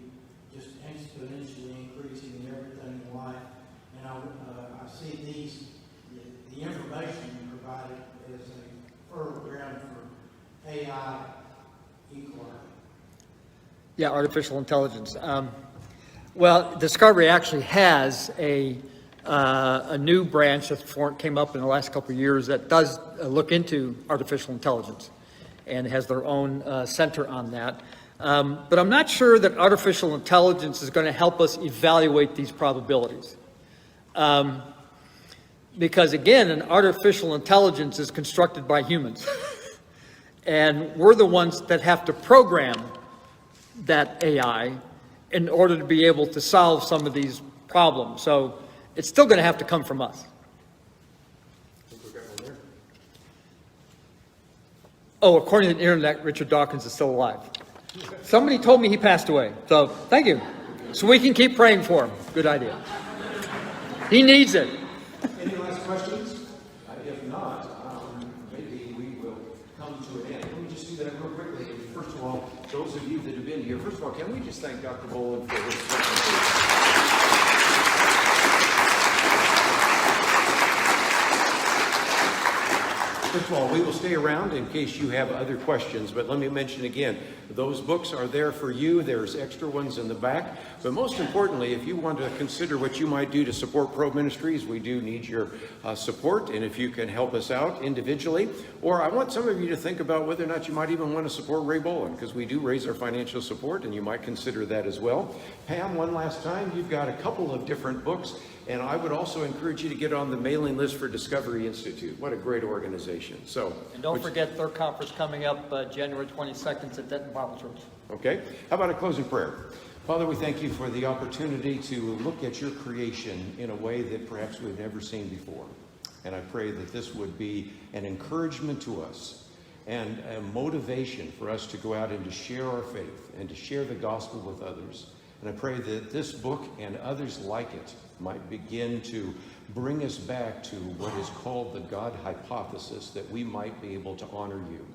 just exponentially increasing in everything in life. And I see the information provided as a fertile ground for AI inquiry. Yeah, artificial intelligence. Well, Discovery actually has a new branch that came up in the last couple of years that does look into artificial intelligence and has their own center on that. But I'm not sure that artificial intelligence is going to help us evaluate these probabilities. Because again, an artificial intelligence is constructed by humans. And we're the ones that have to program that AI in order to be able to solve some of these problems. So it's still going to have to come from us. Oh, according to the internet, Richard Dawkins is still alive. Somebody told me he passed away. So thank you. So we can keep praying for him. Good idea. He needs it. Any last questions? If not, maybe we will come to an end. Let me just do that real quickly. First of all, those of you that have been here, first of all, can we just thank Dr. Bolin for his presentation? First of all, we will stay around in case you have other questions, but let me mention again, those books are there for you. There's extra ones in the back. But most importantly, if you want to consider what you might do to support Probe Ministries, we do need your support, and if you can help us out individually, or I want some of you to think about whether or not you might even want to support Ray Bohlin, because we do raise our financial support, and you might consider that as well. Pam, one last time, you've got a couple of different books, and I would also encourage you to get on the mailing list for Discovery Institute. What a great organization. So, And don't forget their conference coming up January 22nd at Denton Bible Church. okay, how about a closing prayer? Father, we thank you for the opportunity to look at your creation in a way that perhaps we've never seen before. And I pray that this would be an encouragement to us and a motivation for us to go out and to share our faith and to share the gospel with others. And I pray that this book and others like it might begin to bring us back to what is called the God hypothesis, that we might be able to honor you.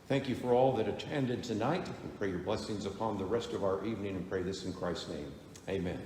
Thank you for all that attended tonight. We pray your blessings upon the rest of our evening and pray this in Christ's name. Amen.